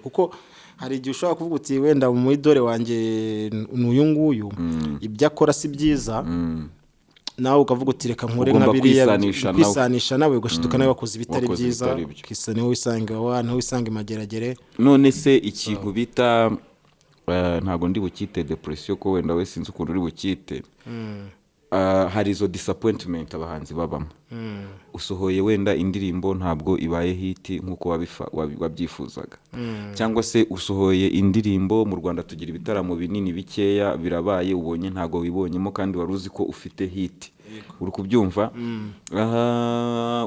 Kuko hari igihe ushobora kuvuga uti wenda umuyidore wanjye n'uyu nguyu ibyo akora si byiza nawe ukavuga uti reka nkore nka biriya kwisanisha nawe ugashiduka nawe wakoze ibitari byiza kisa niho wisanga imageragere. None se ikintu bita ntago ndi bukite depression ko wenda we sinzi ukuntu uri bukite hari izo disappointment abahanzi babamo usohoye wenda indirimbo ntabwo ibaye hit nkuko wabyifuzaga cyangwa se usohoye indirimbo mu Rwanda tugira ibitaramo binini bikeya birabaye ubonye ntago wibonyemo kandi waruzi ko ufite hit uri kubyumva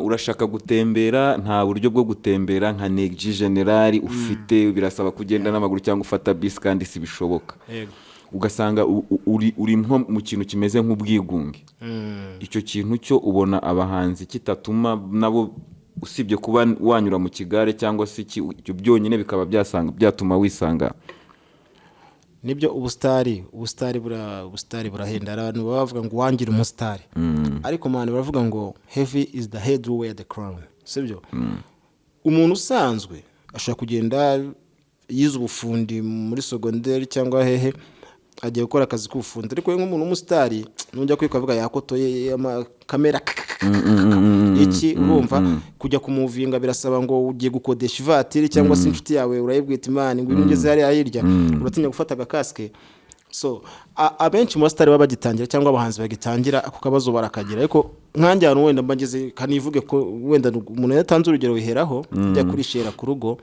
urashaka gutembera nta buryo bwo gutembera nka NEG G General ufite birasaba kugenda n'amaguru cyangwa ufata bus kandi si bishoboka ugasanga uri mu kintu kimeze nk'ubwigunge. Icyo kintu cyo ubona abahanzi kitatuma nabo usibye kuba wanyura mu kigare cyangwa se icyo byonyine bikaba byatuma wisanga nibyo ubustari burahenda. Abantu bavuga ngo wangira umusitari, ariko man baravuga ngo heavy is the head who wear the crown, sibyo? Umuntu usanzwe ashaka kugenda yize ubufundi muri secondaire cyangwa hehe agiye gukora akazi k'ubufundi, ariko nk'umuntu w'umusitari nujya kwikavuga yakotoye kamera iki urumva kujya kumuvinga birasaba ngo ugiye gukodesha ivatiri cyangwa se inshuti yawe urayibwita imana ngo ngeze hari ahirya uratinya gufata agakaske. So abenshi mu basitari baba bagitangira cyangwa abahanzi bagitangira ako kabazo barakagira, ariko nkanjye hano wenda mbageze kanivuge ko wenda umuntu yatanze urugero wiheraho njya kurishera ku rugo,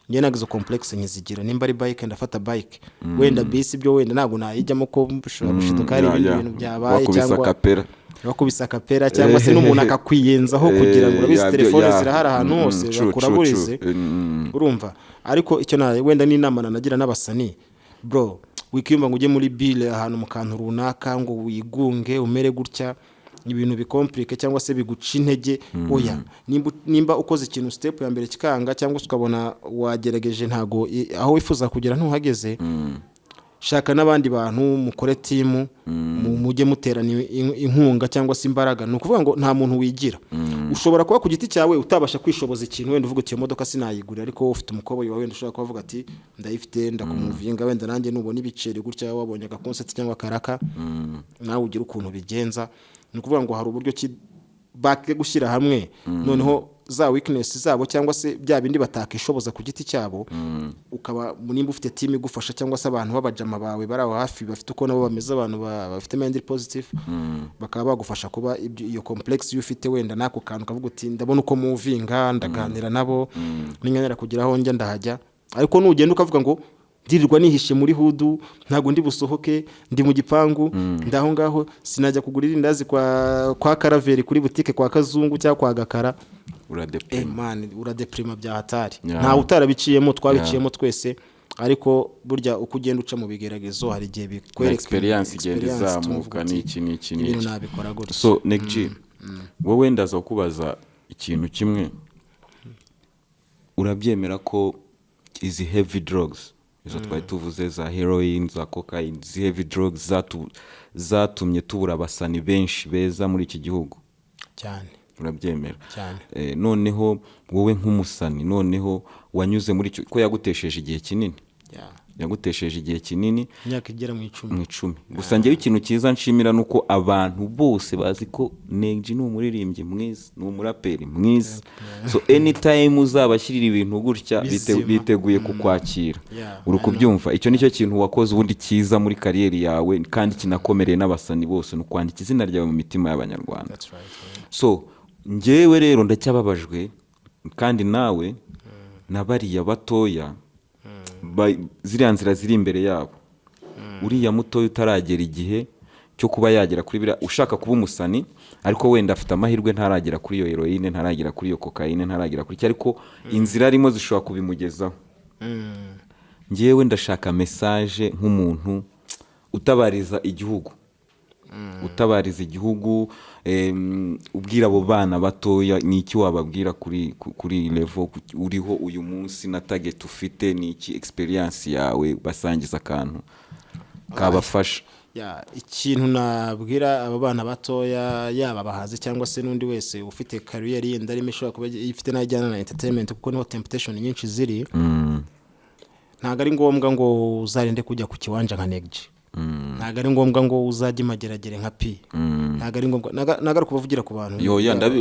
njye nagize complex nyizigira nimba ari bike ndafata bike, wenda bisi byo wenda ntabwo nayijyamo ko bushobora gushiduka hari ibintu byabaye cyangwa bakubisa kapera cyangwa se n'umuntu akakwiyenzaho kugira ngo urabizi telefone zirahari ahantu hose bakuraburize urumva. Ariko icyo wenda n'inama nagira n'abasani bro, wikiyumva ngo ujye muri bile ahantu mu kantu runaka ngo wigunge umere gutya ibintu bikomplike cyangwa se biguca intege. Oya, nimba ukoze ikintu step ya mbere kikanga cyangwa ukabona wagerageje ntago aho wifuza kugera ntuhageze, shaka n'abandi bantu mukore team mujye muterana inkunga cyangwa se imbaraga. No kuvuga ngo nta muntu wigira, ushobora kuba ku giti cyawe utabasha kwishoboza ikintu, wenda uvuga uti iyo modoka sinayigura, ariko ufite umukoboyi wawe wenda ushobora kuvuga ati ndayifite ndakumuvinga wenda nanjye nubona ibiceri gutya wabonye agakonset cyangwa karaka nawe ugira ukuntu bigenza. Ni kuvuga ngo hari uburyo ki bake gushyira hamwe, noneho za weakness zabo cyangwa se bya bindi batakishoboza ku giti cyabo, ukaba nimba ufite team igufasha cyangwa se abantu babajama bawe baraho hafi bafite uko nabo bameze, abantu bafite mind positive bakaba bagufasha kuba iyo complex ufite wenda nako kantu kavuga uti ndabona uko muvinga ndaganira nabo n'inyanera kugira aho njya ndahajya. Ariko nugenda ukavuga ngo ndirirwa nihishe muri hudu ntago ndi busohoke ndi mu gipangu ndaho ngaho sinajya kugurira indazi kwa Karaveri kuri butike kwa Kazungu cyangwa kwa Gakara, uradeprima bya hatari. Nta utarabiciyemo twabiciyemo twese, ariko burya uko ugenda uca mu bigeragezo hari igihe bikwereka experience igenda izamuka n'iki nabikora gutya. So NEG G, wowe ndaza kubaza ikintu kimwe, urabyemera ko izi heavy drugs izo twari tuvuze za heroin za cocaine, izi heavy drugs zatumye tubura abasani benshi beza muri iki gihugu cyane? Urabyemera cyane. Noneho wowe nk'umusani, noneho wanyuze muri cyo ko yagutesheje igihe kinini, yagutesheje igihe kinini, imyaka igera mu 10. Gusa ngewe ikintu cyiza nshimira nuko abantu bose bazi ko NEG G ni umuririmbyi mwiza, ni umuraperi mwiza. So anytime uzabashyirira ibintu gutya biteguye kukwakira. Uri kubyumva, icyo nicyo kintu wakoze ubundi cyiza muri kariyeri yawe kandi kinakomereye n'abasani bose, no kwandika izina ryawe mu mitima y'abanyarwanda. So ngewe rero ndacyababajwe kandi nawe nabariya batoya ziriya nzira ziri imbere yabo. Uriya mutoya utaragera igihe cyo kuba yagera kuri bira, ushaka kuba umusani ariko wenda afite amahirwe ntaragera kuri iyo heroine, ntaragera kuri iyo cocaine, ntaragera kuri ariko inzira arimo zishobora kubimugezaho. Ngewe ndashaka message nk'umuntu utabariza igihugu, utabariza igihugu, ubwira abo bana batoya ni iki wababwira kuri level uriho uyu munsi na target ufite, ni iki experience yawe basangiza akantu kabafasha? Ikintu nabwira aba bana batoya yaba bahaze cyangwa se n'undi wese ufite career yenda arimo ishobora kuba ifite najyana na entertainment, kuko niho temptation nyinshi ziri. Ntago ari ngombwa ngo uzarinde kujya ku kiwanja nka NEG G, ntago ari ngombwa ngo uzajye mageragere nka P, ntago ari ngombwa ntago kubavugira ku bantu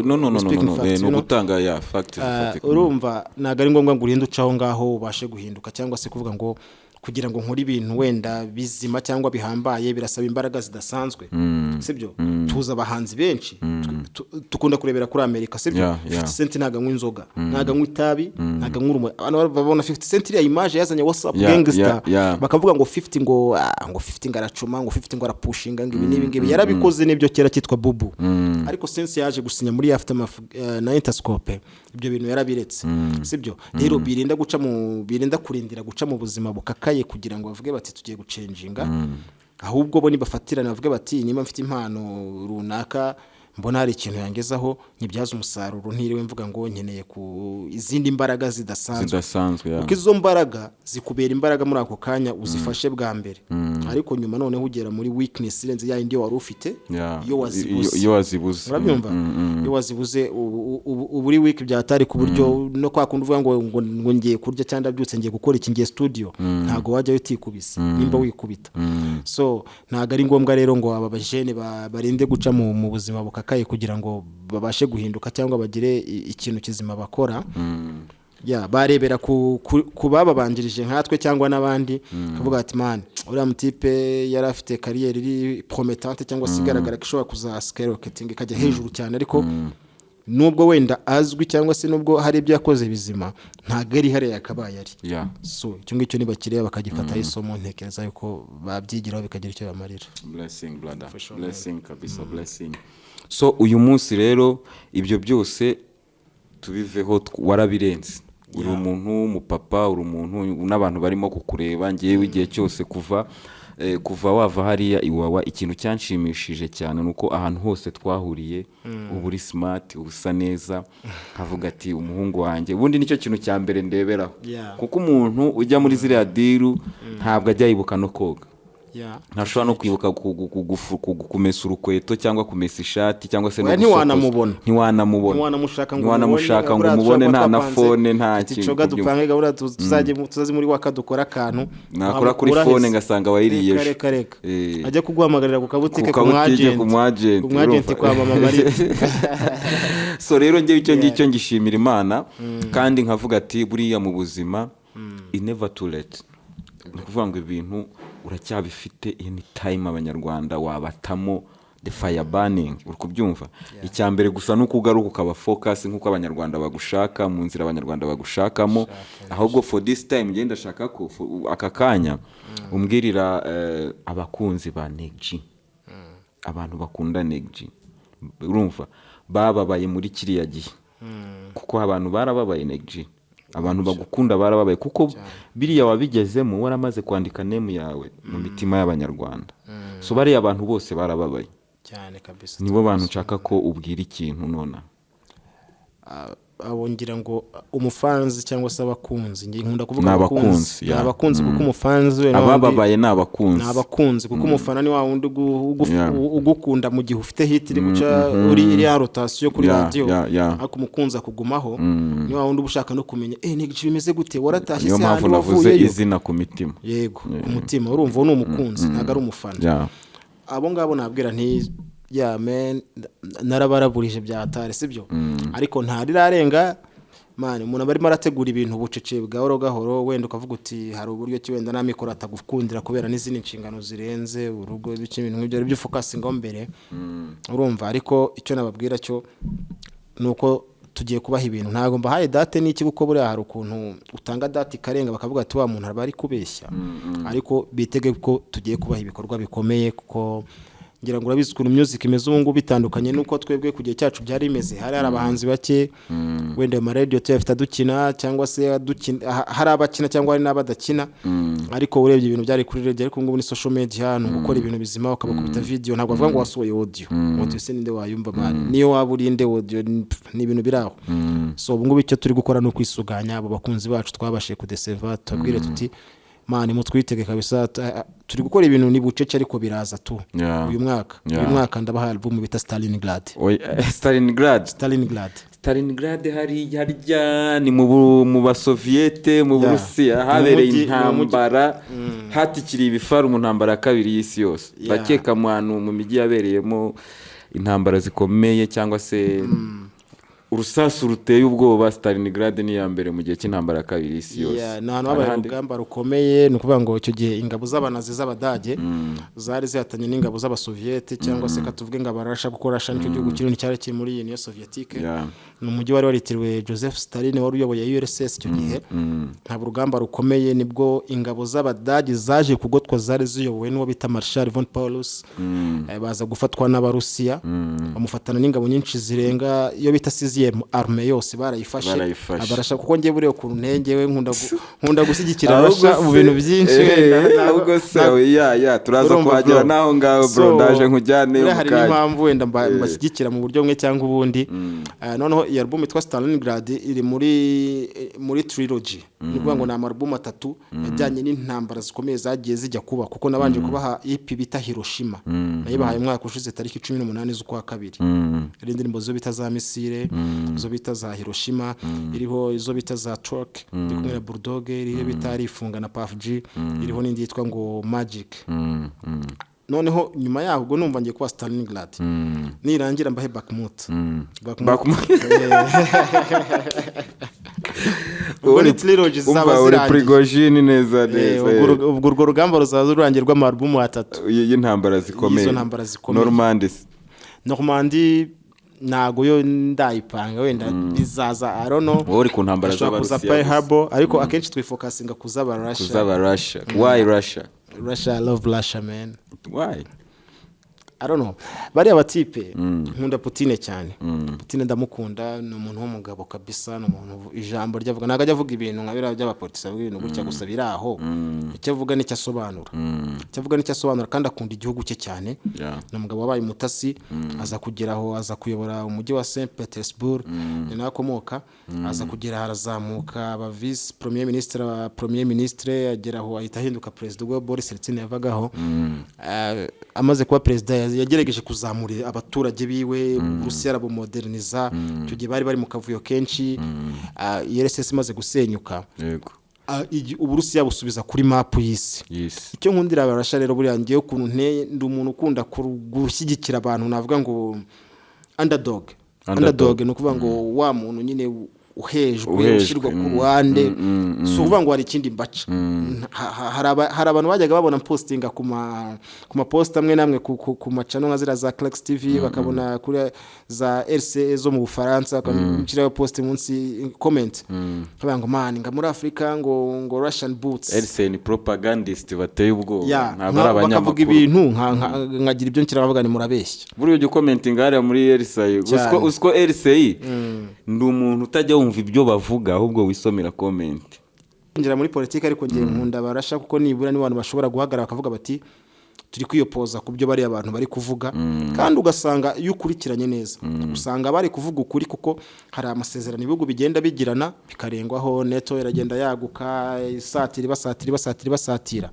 no gutanga ya fact. Urumva ntago ari ngombwa ngo urinde ucaho ngaho ubashe guhinduka cyangwa se kuvuga ngo kugira ngo nkore ibintu wenda bizima cyangwa bihambaye birasaba imbaraga zidasanzwe, sibyo? Tuza abahanzi benshi tukunda kurebera kuri Amerika, sibyo? 50 Cent naganywa inzoga, naganywa itabi, naganywa urumo. Abantu babona 50 Cent ya image yazanye WhatsApp gangster bakavuga ngo 50 ngo 50 ngaracuma, ngo 50 ngo arapushinga, ngo ibi ngibi yarabikoze n'ibyo kera cyitwa bubu. Ariko Sense yaje gusinya muri Aftermath na Interscope, ibyo bintu yarabiretse, sibyo? Rero birinda kurindira guca mu buzima bukakaye kugira ngo bavuge bati tugiye gucenjinga, ahubwo bo nibafatirana bavuge bati niba mfite impano runaka mbona hari ikintu yangezaho nyibyaza umusaruro ntiriwe mvuga ngo nkeneye ku izindi mbaraga zidasanzwe kuko izo mbaraga zikubera imbaraga muri ako kanya uzifashe bwa mbere ariko nyuma noneho ugera muri weakness irenze ya indi wari ufite iyo wazibuze urabyumva iyo wazibuze uburi weak byatari ku buryo no kwa kundi uvuga ngo ngiye kurya cyangwa byutse ngiye gukora iki ngiye studio ntago wajya utikubise nimba wikubita so ntago ari ngombwa rero ngo aba bajene barinde guca mu buzima bukakaye kugira ngo babashe guhinduka cyangwa bagire ikintu kizima bakora barebera ku bababanjirije nkatwe cyangwa n'abandi kuvuga ati man uriya mutipe yari afite kariyeri iri prometante cyangwa se igaragara ko ishobora kuzaskyrocketing ikajya hejuru cyane ariko nubwo wenda azwi cyangwa se nubwo hari ibyo yakoze bizima ntago ari hariya yakabaye ari so icyo ngicyo nibakiriya bakagifata isomo ntekereza yuko babyigiraho bikagira icyo bamarira. Blessing brother, blessing kabisa, blessing. So uyu munsi rero ibyo byose tubiveho warabirenze uri umuntu w'umupapa uri umuntu n'abantu barimo kukureba ngiye igihe cyose kuva wava hariya iwawa ikintu cyanshimishije cyane nuko ahantu hose twahuriye uburi smart ubusa neza havuga ati umuhungu wanjye ubundi nicyo kintu cya mbere ndeberaho kuko umuntu ujya muri ziriya diru ntabwo ajya yibuka no koga ntashobora no kwibuka kumesa urukweto cyangwa kumesa ishati cyangwa se no ntiwanamushaka ngo umubone nta na phone nta kintu dupange gahunda tuzazi muri waka dukora akantu nakora kuri phone ngasanga wayiriye reka ajya kuguhamagarira ku kabutike ku mwagent kwa mama Marie. So rero ngiye icyo ngicyo ngishimira Imana kandi nkavuga ati buriya mu buzima never too late kuvuga ngo ibintu uracyabifite any time abanyarwanda wabatamo the fire burning uri kubyumva icyambere gusa nuko ugaruka ukaba focus nkuko abanyarwanda bagushaka mu nzira abanyarwanda bagushakamo ahubwo for this time ngenda shaka ko aka kanya umbwirira abakunzi ba NEG G abantu bakunda NEG G urumva bababaye muri kiriya gihe kuko abantu barababaye NEG G abantu bagukunda barababaye kuko biriya wabigezemo waramaze kwandika name yawe mu mitima y'abanyarwanda so bariya abantu bose barababaye cyane kabisa nibo bantu nshaka ko ubwira ikintu nona abongira ngo umufanzi cyangwa se abakunzi ngiye nkunda kuvuga abakunzi kuko umufanzi we abababaye n'abakunzi kuko umufana ni wa wundi ugukunda mu gihe ufite hit iri guca uri rotation kuri radio ariko umukunza kugumaho ni wa wundi ubushaka no kumenya NEG bimeze gute waratashye se hano navuze izina ku mitima yego ku mutima urumva ni umukunzi ntago ari umufana abo ngabo nabwira nti man narabaraburije byatare sibyo ariko ntarirarenga man umuntu barimo arategura ibintu bucece bwahoro gahoro wenda ukavuga uti hari uburyo ki wenda namikora atagukundira kubera n'izindi nshingano zirenze urugo bice ibintu nk'ibyo byo focus ngo mbere urumva ariko icyo nababwira cyo nuko tugiye kubaha ibintu ntago mbahaye date n'iki kuko buri hari ukuntu utanga date karenga bakavuga ati wa muntu arabari kubeshya ariko bitege ko tugiye kubaha ibikorwa bikomeye kuko ngira ngo urabizi ukuntu music imeze ubu ngubu bitandukanye nuko twebwe ku gihe cyacu byari imeze hari abahanzi bake wenda mu radio tuyafite dukina cyangwa se hari abakina cyangwa hari n'abadakina ariko urebye ibintu byari kuri radio ariko ngubu ni social media no gukora ibintu bizima ukabakubita video ntabwo bavuga ngo wasohoye audio se ninde wayumva mani niyo waburinde audio ni ibintu biraho so ubu ngubu icyo turi gukora no kwisuganya abo bakunzi bacu twabashe kudeseva tubwire tuti mani mutwitege kabisa turi gukora ibintu ni bucece ariko biraza tu uyu mwaka ndabaha album bita Stalingrad harya ni mu basoviete mu Burusiya habereye intambara hatikiri ibifaru mu ntambara ya kabiri y'isi yose bakeka mu migi yabereyemo intambara zikomeye cyangwa se urusasu ruteye ubwoba Stalingrad ni ya mbere mu gihe cy'intambara kabiri y'isi yose n'ahantu habaye urugamba rukomeye no kuvuga ngo icyo gihe ingabo z'abanazi z'abadage zari zihatanye n'ingabo z'abasoviete cyangwa se katuvuge ngo abarasha gukorasha n'icyo gihugu kinini cyari kiri muri Union Soviétique ni umujyi wari waritiriwe Joseph Stalin wari uyoboye URSS icyo gihe nta urugamba rukomeye nibwo ingabo z'Abadage zaje kugotwa zari ziyobowe n'uwo bita Marshal von Paulus baza gufatwa n'Abarusiya bamufatana n'ingabo nyinshi zirenga iyo bita 6e arme yose barayifashe abarasha kuko ngiye buriyo ku ntengewe nkunda gushyigikira abasha mu bintu byinshi ahubwo se turaza kuhagera naho ngaho bro ndaje nkujyane mu kaje hari impamvu wenda mbashyigikira mu buryo bumwe cyangwa ubundi noneho iyi album yitwa Stalingrad iri muri trilogy nikuvuga ngo ni album 3 yajyanye n'intambara zikomeye zagiye zijya kuba kuko nabanje kubaha EP bita Hiroshima nayibahaye umwaka ushize tariki 18 z'ukwa kabiri iri ndirimbo zo bita za Misile zo bita za Hiroshima iriho izo bita za Truck ndikumwe na Bulldog iriho bita Rifunga na Puff G iriho n'indi yitwa ngo Magic noneho nyuma yaho ubwo numva ngiye kuba Stalingrad nirangira mbahe Bakhmut ubwo ni trilogy zaba zirangiye Prigozhin neza ubwo urwo rugamba ruzaza rurangirwa mu album 3 y'intambara zikomeye Normandie nago yo ndayipanga wenda bizaza I don't know wori ku ntambara z'Abarusiya ariko akenshi twifocusinga kuzaba Russia why Russia I love Russia man why I don't know bari abatipe nkunda Putin cyane Putin ndamukunda ni umuntu w'umugabo kabisa ni umuntu ijambo ryavuga naga avuga ibintu nkabira by'abapolisi ibintu gutya gusa biraho icyo avuga n'icyo asobanura kandi akunda igihugu cye cyane ni umugabo wabaye mutasi aza kugeraho aza kuyobora umujyi wa St Petersburg ni nakomoka aza kugera harazamuka aba vice premier ministre ageraho ahita ahinduka president wa Boris Yeltsin yavagaho amaze kuba president yagerageje kuzamura abaturage biwe Rusiya arabomoderniza cyo gihe bari mu kavuyo kenshi URSS imaze gusenyuka yego Uburusiya busubiza kuri map y'isi icyo nkundira abarasha rero buri yangiye ukuntu ndi umuntu ukunda gushyigikira abantu navuga ngo underdog no kuvuga ngo wa muntu nyine uhejwe ushirwa ku ruhande so uvuga ngo hari ikindi mbaca hari abantu bajyaga babona postinga ku ma post amwe namwe ku macano nka zira za Clex TV bakabona kuri za RCE zo mu Bufaransa bakamukiraho post munsi comment kavuga ngo man nga muri Afrika ngo Russian boots RCE ni propagandist bateye ubwo ntabwo ari abanyamakuru ibintu nkagira ibyo nkira bavuga ni murabeshya buri yo commenting hariya muri RCE usko RCE ndi umuntu utajya wumva ibyo bavuga ahubwo wisomera comment ngira muri politiki ariko ngiye nkunda barasha kuko nibura ni abantu bashobora guhagarara bakavuga bati turi kwiyopoza ku byo bari abantu bari kuvuga kandi ugasanga iyo ukurikiranye neza usanga bari kuvuga ukuri kuko hari amasezerano ibihugu bigenda bigirana bikarengwaho NATO iragenda yaguka basatira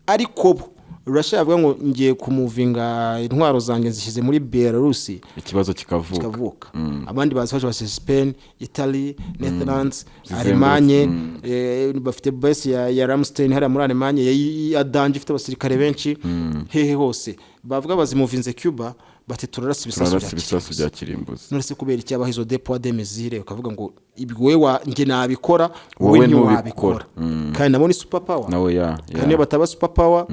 ariko bo Russia yavuga ngo ngiye kumuvinga intwaro zanjye zishize muri Belarus ikibazo kikavuka abandi bazifasha base Spain Italy Netherlands Allemagne bafite base ya Ramstein hari muri Allemagne ya Danje ifite abasirikare benshi hehe hose bavuga bazimuvinze Cuba bati turarasa ibisasu bya kirimbuzi none kubera iki abahizo depot de mesure ukavuga ngo ibwe nge nabikora wowe ntiwabikora kandi nabo ni super power nawe kandi bataba super power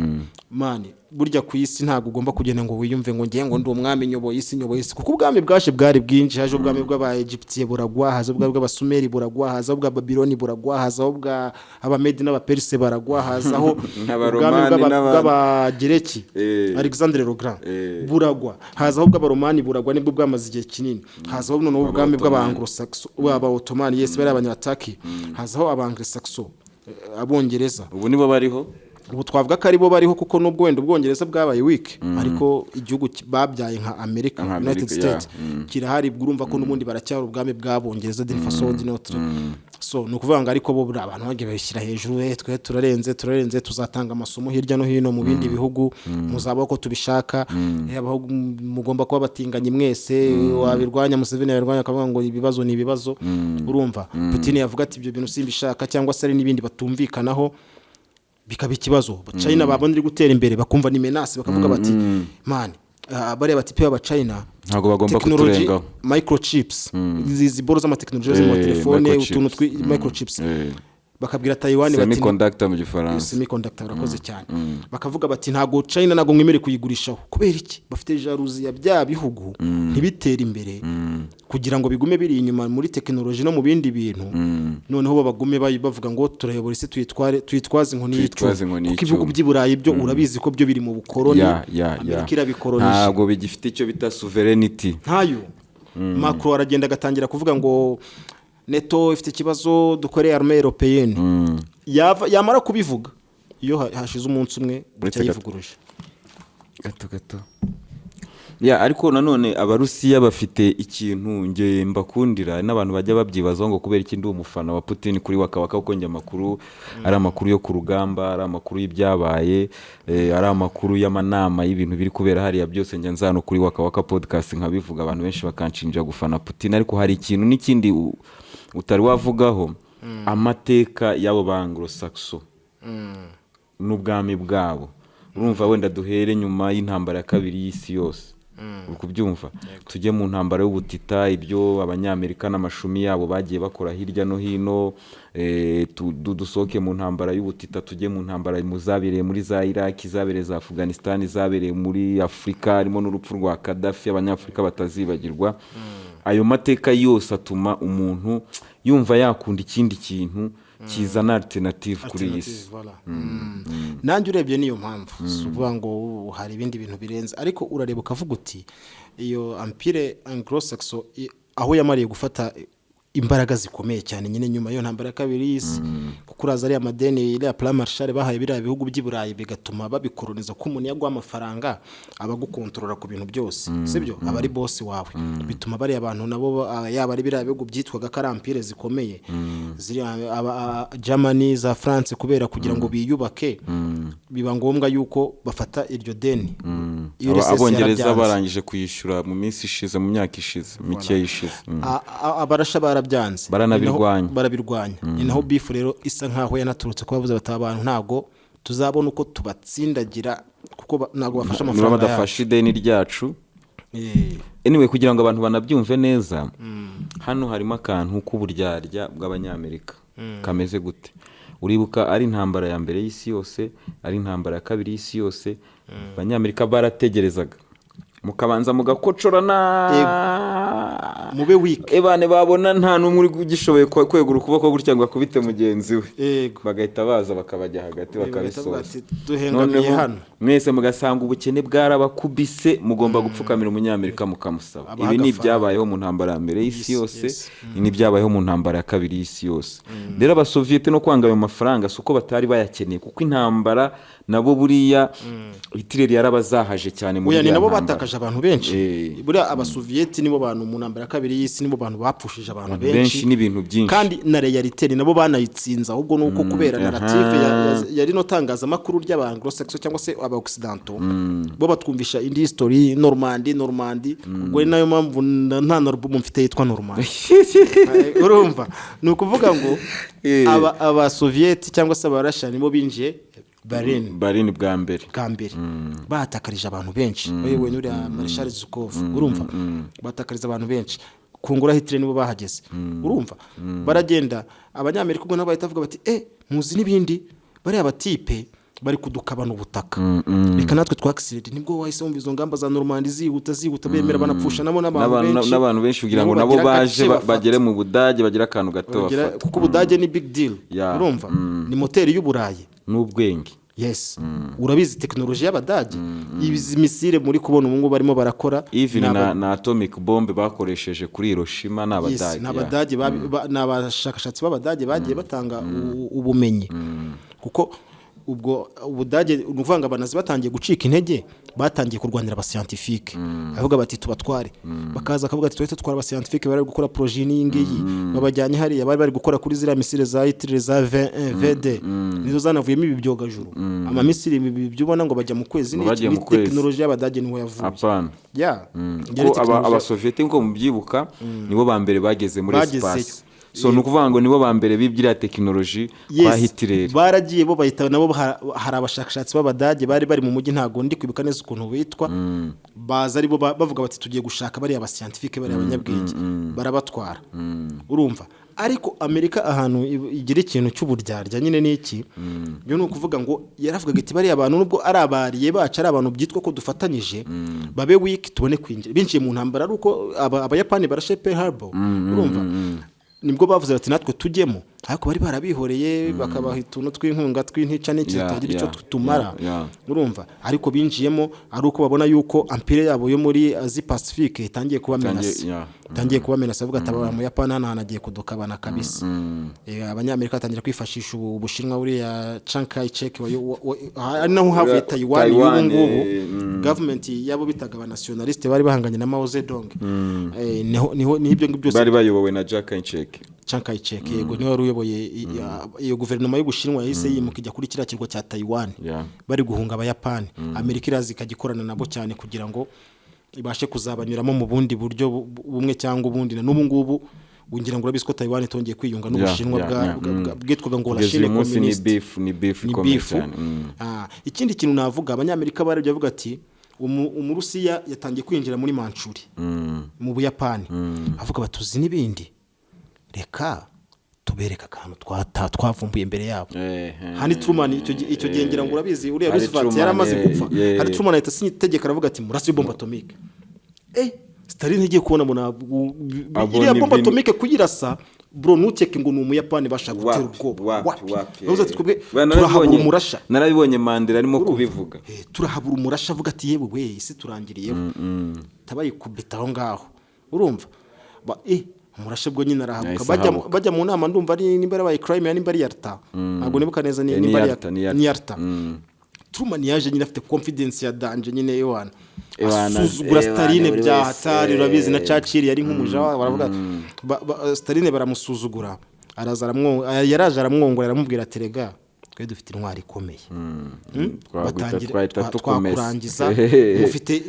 man burya ku isi ntago ugomba kugenda ngo wiyumve ngo ngiye ngo ndi umwami nyoboye isi kuko ubwami bwashe bwari bwinshi haje ubwami bw'aba Egyptiye buragwa haza ubwami bw'abasumeri buragwa haza ubwa Babiloni buragwa haza ubwa abamedi n'abaperse baragwa haza aho ubwami bw'abagereki Alexandre le Grand buragwa haza aho bw'abaromani buragwa nibwo bwamaze igihe kinini haza aho none ubwami bw'abanglo-saxon aba Ottoman bari abanyataki haza aho abanglo-saxon abongereza ubu nibo bariho ubu twavuga ko aribo bariho kuko nubwo wenda ubwongereza bwabaye weak ariko igihugu babyaye nka America United States kirahari urumva ko nubundi baracyari ubwami bw'abongereza d'une façon d'une autre so nukuvuga ngo ariko bo buri abantu bagiye bashyira hejuru twe turarenze tuzatanga amasomo hirya no hino mu bindi bihugu muzaba ko tubishaka abaho mugomba kuba batinganye mwese wabirwanya Museveni yabirwanya akavuga ngo ibibazo ni ibibazo urumva Putin yavuga ati ibyo bintu simbishaka cyangwa se ari nibindi batumvikanaho bikaba ikibazo China babonye gutera imbere bakumva ni menace bakavuga bati man bari bati pe aba China ntago bagomba kuturenga microchips izi boro za technology mu telefone utuntu microchips bakabwira Taiwan bati semiconductor mu gifaransa semiconductor urakoze cyane bakavuga bati ntago China nago mwemere kuyigurishaho kubera iki bafite jalousie ya bya bihugu ntibitera imbere kugira ngo bigume biri inyuma muri tekinoloji no mu bindi bintu noneho babagume bavuga ngo turayobora isi tuyitwaze inkoni y'icyuma kuko ibihugu by'i Burayi byo urabizi ko byo biri mu bukoroni Amerika irabikoronisha ntabwo bigifite icyo bita sovereignty ntayo Macron aragenda agatangira kuvuga ngo NATO ifite ikibazo dukoreye armée européenne yamara kubivuga iyo hashize umunsi umwe cyayivuguruje gato ariko nanone abarusiya bafite ikintu nge mbakundira n'abantu bajya babyibazaho ngo kubera ikindi umufana wa Putin kuri wakawaka uko njye amakuru ari amakuru yo ku rugamba ari amakuru y'ibyabaye ari amakuru y'amanama y'ibintu biri kubera hariya byose njye nzano kuri wakawaka podcast nkabivuga abantu benshi bakanshinja gufana Putin ariko hari ikintu n'ikindi utari wavugaho amateka y'abo banglo-saxon n'ubwami bwabo urumva wenda duhere nyuma y'intambara ya kabiri y'isi yose ukubyumva tujye mu ntambara y'ubutita ibyo abanyamerika n'amashumi yabo bagiye bakora hirya no hino dusohoke mu ntambara y'ubutita tujye mu ntambara muzabereye muri za Iraq izabereye za Afghanistan izabereye muri Afrika harimo n'urupfu rwa Gaddafi abanyafrika batazibagirwa ayo mateka yose atuma umuntu yumva yakunda ikindi kintu kizana alternative kuri isi nanjye urebye niyo mpamvu uvuga ngo hari ibindi bintu birenze ariko urareba ukavuga uti iyo empire anglo-saxon aho yamariye gufata imbaraga zikomeye cyane nyine nyuma yo ntambara ya kabiri y'isi kuko uraza ari amadeni ile ya plan Marshall bahaye biriya bihugu by'i Burayi bigatuma babikoroniza ko umuntu yagwa amafaranga abagukontorora ku bintu byose sibyo abari boss wawe bituma bari abantu nabo yaba ari biriya bihugu byitwaga karampire zikomeye ziri Germany za France kubera kugira ngo biyubake biba ngombwa yuko bafata iryo deni abongereza barangije kuyishura mu minsi ishize mu myaka ishize mike ishize abarasha barabyanze barabirwanya ni naho beef rero isa nkaho yanaturutse ko bavuze batabantu ntago tuzabona uko tubatsindagira kuko nago bafasha amafaranga badafasha ideni ryacu anyway kugira ngo abantu banabyumve neza hano harimo akantu k'uburyarya bw'abanyamerika kameze gute uribuka ari intambara ya mbere y'isi yose ari intambara ya kabiri y'isi yose abanyamerika barategerezaga mukabanza mugakocorana mube week ebane babona nta numwe uri kugishoboye kwegura ukuboko gutya ngo akubite mugenzi we bagahita baza bakabajya hagati bakabisoza duhengamiye hano mwese mugasanga ubukene bwarabakubise mugomba gupfukamira umunyamerika mukamusaba ibi ni byabayeho mu ntambara ya mbere y'isi yose ni byabayeho mu ntambara ya kabiri y'isi yose rero abasoviete no kwanga ayo mafaranga suko batari bayakeneye kuko intambara nabo buriya Hitler yarabazahaje cyane muri ya nabo batakaje abantu benshi buriya abasovieti nibo bantu mu ntambara ya kabiri y'isi nibo bantu bapfushije abantu benshi n'ibintu byinshi kandi na realite nabo banayitsinza ahubwo nuko kubera narrative yari no tangaza makuru ry'abanglo-saxon cyangwa se aba-occidentaux bo batwumvisha indi history Normandie ubwo nayo mpamvu nta album mfite yitwa Normandie urumva nukuvuga ngo aba-sovieti cyangwa se abarasha nibo binjiye Berlin bwa mbere batakarije abantu benshi bayobowe n'uriya Marshal Zhukov urumva batakarije abantu benshi kungura Hitler nibo bahageze urumva baragenda abanyamerika ubwo nabo bahita bavuga bati muzi n'ibindi bari abatipe bari kudukabana ubutaka reka natwe twakisiride nibwo wahise wumva izo ngamba za Normandie zihuta bemera banapfusha n'abantu benshi kugira ngo nabo baje bagere mu Budage bagira akantu gato bafata kuko Budage ni big deal urumva ni moteri y'Uburayi n'ubwenge yes urabizi tekinoloji y'Abadage izi misile muri kubona ubu ngo barimo barakora even na atomic bomb bakoresheje kuri Hiroshima n'Abadage n'Abadage n'abashakashatsi b'Abadage bagiye batanga ubumenyi kuko ubwo Ubudage n'uvanga abanazi batangiye gucika intege batangiye kurwanira abascientifique avuga bati tubatware bakaza akavuga ati twite twara abascientifique bari gukora projet n'ingiyi babajyanye hari bari gukora kuri zira misile za Hitler za VD nizo zanavuyemo ibi byogajuru ama misile byubona ngo bajya mu kwezi ni technology y'Abadage niho yavuye apana ko abasoviete ngo mubyibuka nibo ba mbere bageze muri space so nukuvuga ngo nibo ba mbere bibyira technology kwa Hitler baragiye bo bahita nabo hari abashakashatsi b'Abadage bari mu mujyi ntago ndi kwibuka neza ukuntu bitwa baza ari bo bavuga bati tugiye gushaka bari aba scientifique bari abanyabwenge barabatwara urumva ariko Amerika ahantu igira ikintu cy'uburyarya nyine niki byo no kuvuga ngo yaravugaga ati bari abantu nubwo ari abariye baca ari abantu byitwa ko dufatanyije babe week tubone kwinjira binjiye mu ntambara ari uko abayapani barashe Pearl Harbor urumva nibwo bavuze bati natwe tujyemo ariko bari barabihoreye bakabaha utuntu tw'inkunga tw'intica n'ikitagira icyo tumara urumva ariko binjiyemo ari uko babona yuko empire yabo yo muri Asia Pacifique itangiye kuba menasa avuga ati mu Yapani hano hanagiye kudukabana kabisa abanyamerika batangira kwifashisha ubushinwa uri ya Chiang Kai-shek ari naho havuye Taiwan y'ubungubu government yabo bitaga aba nationaliste bari bahanganye na Mao Zedong niho ibyo ngibyo byose bari bayobowe na Chiang Kai-shek yego niwe uyoboye iyo guverinoma y'Ubushinwa yahise yimuka ijya kuri kiriya kirwa cya Taiwan bari guhunga abayapani Amerika irazi ikagikorana nabo cyane kugira ngo ibashe kuzabanyuramo mu bundi buryo bumwe cyangwa ubundi na n'ubu ngubu ngira ngo urabizi ko Taiwan itongeye kwiyunga n'Ubushinwa bwitwaga ngo Chine communist ni beef commission ikindi kintu navuga abanyamerika bari bavuga ati umurusiya yatangiye kwinjira muri Manchuria mu Buyapani avuga batuzi n'ibindi reka tubereka akantu twavumbuye imbere yabo hani Truman icyo gihe ngira ngo urabizi uriya Roosevelt yaramaze gupfa hari Truman ahita asinya itegeko aravuga ati murasi bomba atomique Stalin igiye kubona muna iriya bomba atomique kuyirasa bro nukeke ngo n'umuyapani bashaka gutera ubwoba wapi ati twebwe turahabura umurasha narabibonye Mandela arimo kubivuga turahabura umurasha avuga ati yewe we isi turangiriyeho tabayikubita aho ngaho urumva umurashe bwo nyine arahabuka bajya mu nama ndumva ari nimba yabaye crime nimba ari Yalta ntabwo nibuka neza nimba ari Yalta Truman yaje nyine afite confidence ya danje nyine Ewana asuzugura Stalin bya hatari urabizi na Churchill yari nk'umuja baravuga Stalin baramusuzugura yaraje aramwongora aramubwira ati rega twe dufite intwari ikomeye twakurangiza mufite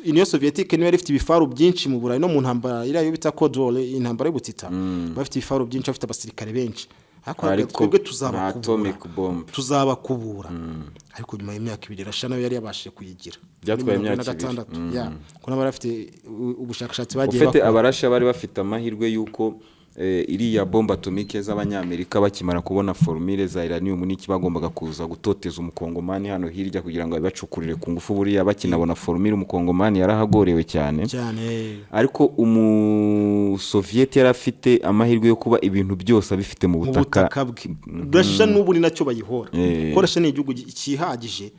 Union Soviétique niyo ifite ibifaru byinshi mu Burayi no mu ntambara irayo bita Cold War intambara y'ubutita bafite ibifaru byinshi bafite abasirikare benshi twebwe tuzabakubura ariko nyuma y'imyaka 2 Russia nayo yari yabashije kuyigira byatwaye imyaka 6 ko nabara bafite ubushakashatsi bagiye bakora abarasha bari bafite amahirwe yuko iriya bomba atomike z'abanyamerika bakimara kubona formule za uranium n'iki bagombaga kuza gutoteza umukongomani hano hirya kugira ngo babacukurire ku ngufu buriya bakinabona formule umukongomani yarahagorewe cyane ariko umusoviete yarafite amahirwe yo kuba ibintu byose abifite mu butaka Russia n'ubu ni nacyo bayihora ko Russia ni igihugu kihagije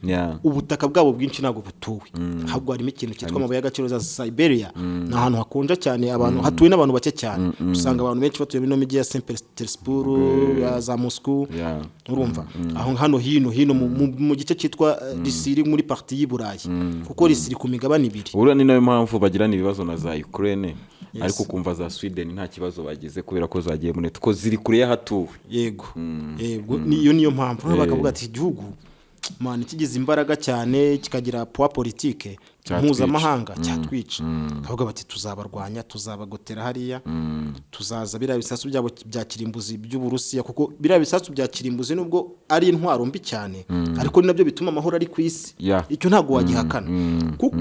ubutaka bwabo bwinshi nago butuwe ahubwo harimo ikintu cyitwa amabuye y'agaciro za Siberia n'ahantu hakonja cyane abantu hatuwe n'abantu bake cyane usanga abantu benshi batuye muri migi ya Saint Petersburg za Moscow urumva aho hano hino mu gice cyitwa Risiri muri partie y'Iburayi kuko Risiri ku migabane 2 ura ni nayo mpamvu bagirana ibibazo na za Ukraine ariko kumva za Sweden nta kibazo bagize kubera ko zagiye mu netko ziri kure y'ahatuwe yego niyo mpamvu bakavuga ati igihugu man kigize imbaraga cyane kikagira poids politique mpuzamahanga cyatwica kavuga bati tuzabarwanya tuzabagotera hariya tuzaza bira bisasu byabo bya kirimbuzi by'Uburusiya kuko bira bisasu bya kirimbuzi nubwo ari intwaro mbi cyane ariko ni nabyo bituma amahoro ari ku isi icyo ntago wagihakana kuko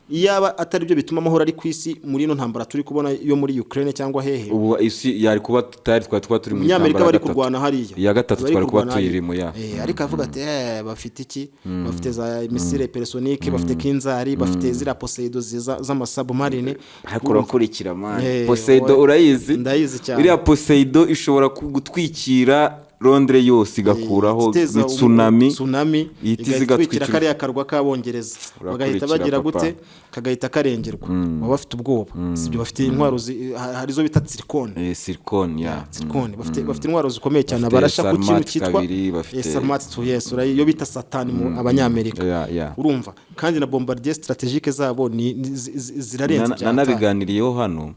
iyaba atari byo bituma amahoro ari ku isi muri no ntambara turi kubona yo muri Ukraine cyangwa hehe ubu isi yari kuba twari turi mu Amerika bari kurwana hariya ya gatatu twari kuba tuyirimo ariko avuga ati bafite iki bafite za missile hypersonique bafite kinzari bafite zira Poseidon z'amasubmarine ariko rakurikira man Poseidon urayizi ndayizi cyane iriya Poseidon ishobora kugutwikira Londres yose igakuraho tsunami igitwikira kariya karwa kabongereza bagahita bagira gute kagahita karengerwa baba bafite ubwoba sibyo bafite intwaro harizo bita silicone bafite intwaro zikomeye cyane barasha ku kintu cyitwa Sarmat yo bita Satan mu abanyamerika urumva kandi na bombardier strategique zabo zirarenze cyane nanabiganiriyeho hano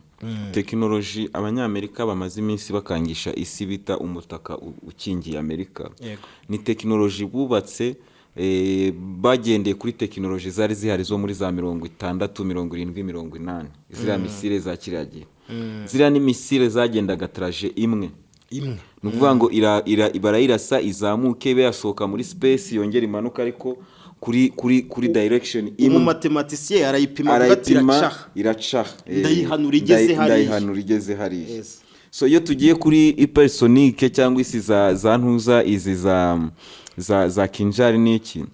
technology abanyamerika bamaze iminsi bakangisha isi bita umutaka ukingiye Amerika ni technology bubatse bagendeye kuri technology zari zihari zo muri za 60 70 80 ziriya misile za kiragiye ziriya ni misile zagendaga traje imwe ni ukuvuga ngo barayirasa izamuke ibe yasohoka muri space yongera imanuka ariko kuri direction imwe. Umumatimatisiye arayipima agatira iraca ndayihanura igeze hariya. So iyo tugiye kuri hypersonic cyangwa isi za ntuza izi za kinjari niki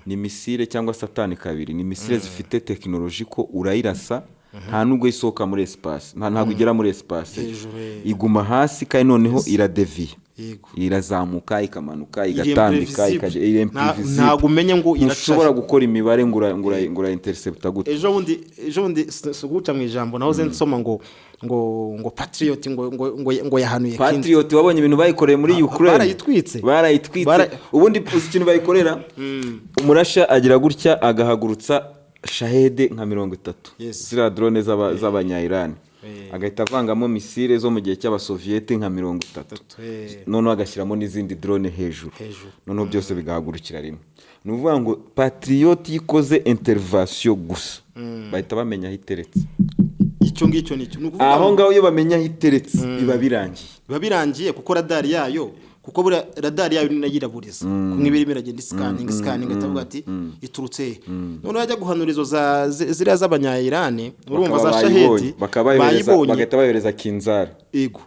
ni misile cyangwa satani kabiri ni misile zifite technology ko urayirasa nta nubwo isohoka muri espace ntabwo igera muri espace iguma hasi kandi noneho iradeviye irazamuka ikamanuka igatambika ikajya ntabwo umenye ngo irashobora gukora imibare ngura intercepta gute. ejo bundi suguca mu ijambo naho nsoma ngo patriot ngo yahanuye patriot wabonye ibintu bayikoreye muri Ukraine barayitwitse ubundi ikintu bayikorera umurasha agira gutya agahagurutsa shahede nka 30 zira drone z'abanya-Iran agahita avangamo misile zo mu gihe cy'abasoviete nka 30 noneho agashyiramo n'izindi drone hejuru noneho byose bigahagurukira rimwe. Ni ukuvuga ngo patriot yikoze intervention gusa bahita bamenya hiteretse icyo ngicyo nicyo aho ngaho iyo bamenya hiteretse biba birangiye kuko radari yayo kuko buri radari yayo ninayiraburiza kumwibirimo iragenda scanning atavuga ati iturutse none yajya guhanura izo ziriya z'abanya-Iran urumva za shahedi bagahita bayohereza kinzari yego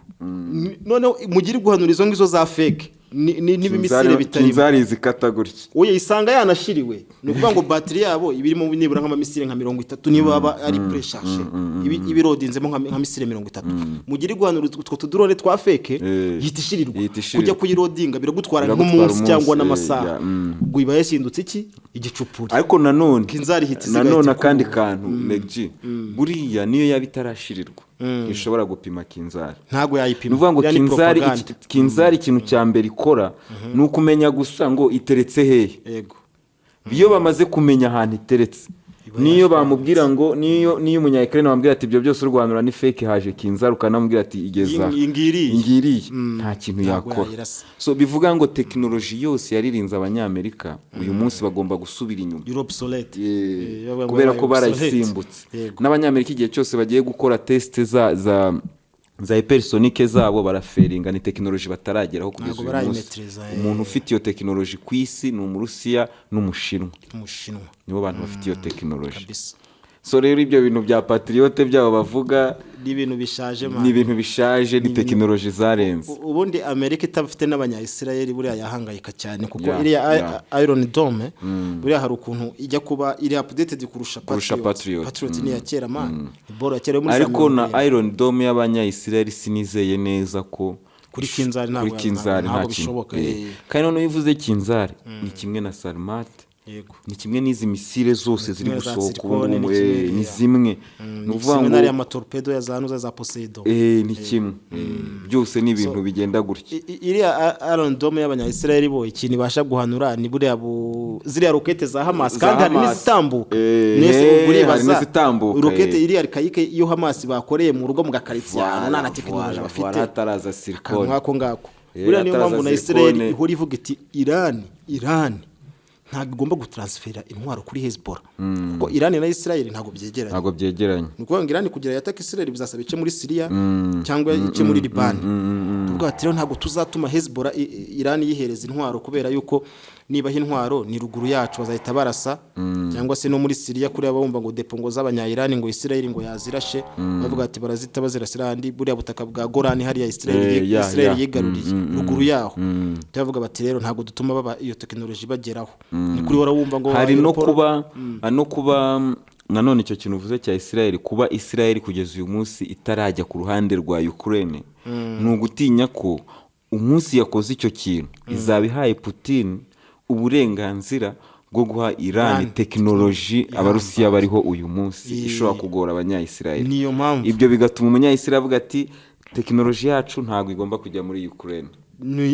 none mugire guhanura izo ngizo za fake n'ibimisire bitari kinzari zikata gutya oye isanga yanashiriwe no kuvuga ngo battery yabo ibirimo nibura nk'amamisire nka 30 niba aba ari pressure ibirodinzemo nka misire 30 mugire guhanura utwo tudrone twa fake yitishirirwa kujya kuyirodinga biragutwara nk'umunsi cyangwa n'amasaha ubwo iba yasindutse iki igicupuri ariko nanone kinzari nanone kandi kantu NEG G buriya niyo yabitarashirirwa ishobora gupima kinzari ntago yayipima nuvuga ngo kinzari ikintu cya mbere ikora nuko kumenya gusa ngo iteretse hehe yego biyo bamaze kumenya ahantu iteretse niyo bamubwira ngo niyo umunya-Ukraine bamubwira ati ibyo byose urwanura ni fake haje kinzari ukanamubwira ati igeza ingiriye nta kintu yakora. So bivuga ngo technology yose yaririnze abanyamerika uyu munsi bagomba gusubira inyuma kubera ko barayisimbutse n'abanyamerika igihe cyose bagiye gukora test za hypersonic zabo baraferinga ni technology batarageraho kugeza uyu munsi. Umuntu ufite iyo technology ku isi ni Umurusiya n'Umushinwa nibo bantu bafite iyo technology. So rero ibyo bintu bya patriote byabo bavuga ni ibintu bishaje ni technology zarenze. Ubundi Amerika itabafite n'abanya-Israel buriya yahangayika cyane kuko iriya Iron Dome buriya hari ukuntu ijya kuba iri updated kurusha Patriot ni ya kera man iboro ya kera muri ariko na Iron Dome y'abanya-Israel sinizeye neza ko kuri kinzari ntabwo bishoboka kandi none bivuze kinzari ni kimwe na Sarmat ni kimwe n'izi misile zose ziri gusohoka ubu ni zimwe nuvuga ngo nari amatorpedo yazanuza za Poseidon ni kimwe byose ni ibintu bigenda gutya. Iriya Iron Dome y'abanya-Israel bo ikintu ibasha guhanura ni buriya ziriya rokete za Hamas kandi hari n'izitambuka nese uguribaza rokete iriya kayike iyo Hamas bakoreye mu rugo mu gakaritsiya nana technology bafite hataraza silicone ngako buriya niyo mpamvu na Israel ihora ivuga iti Iran ntabwo igomba gutransfera intwaro kuri Hezbollah kuko Iran na Israel ntabwo byegeranye nuko ngo Iran kugira yataka Israel bizasaba ice muri Syria cyangwa ice muri Liban ubwo ati rero ntabwo tuzatuma Hezbollah Iran yihereza intwaro kubera yuko niba intwaro ni ruguru yacu bazahita barasa cyangwa se no muri Syria kuri abumva ngo depo ngo z'abanya-Iran ngo Israel ngo yazirashe bavuga ati barazita bazirasira handi buriya butaka bwa Golan hari ya Israel yigaruriye ruguru yaho cyavuga bati rero ntabwo dutuma baba iyo technology bageraho ni kuri warawumva ngo hari no kuba nanone icyo kintu uvuze cya Israel kuba Israel kugeza uyu munsi itarajya ku ruhande rwa Ukraine ni ugutinya ko umunsi yakoze icyo kintu izabihaye Putin uburenganzira bwo guha Iran technology abarusiya bariho uyu munsi ishobora kugora abanya-Israel. Niyo mpamvu ibyo bigatuma umunya-Israel avuga ati technology yacu ntabwo igomba kujya muri Ukraine.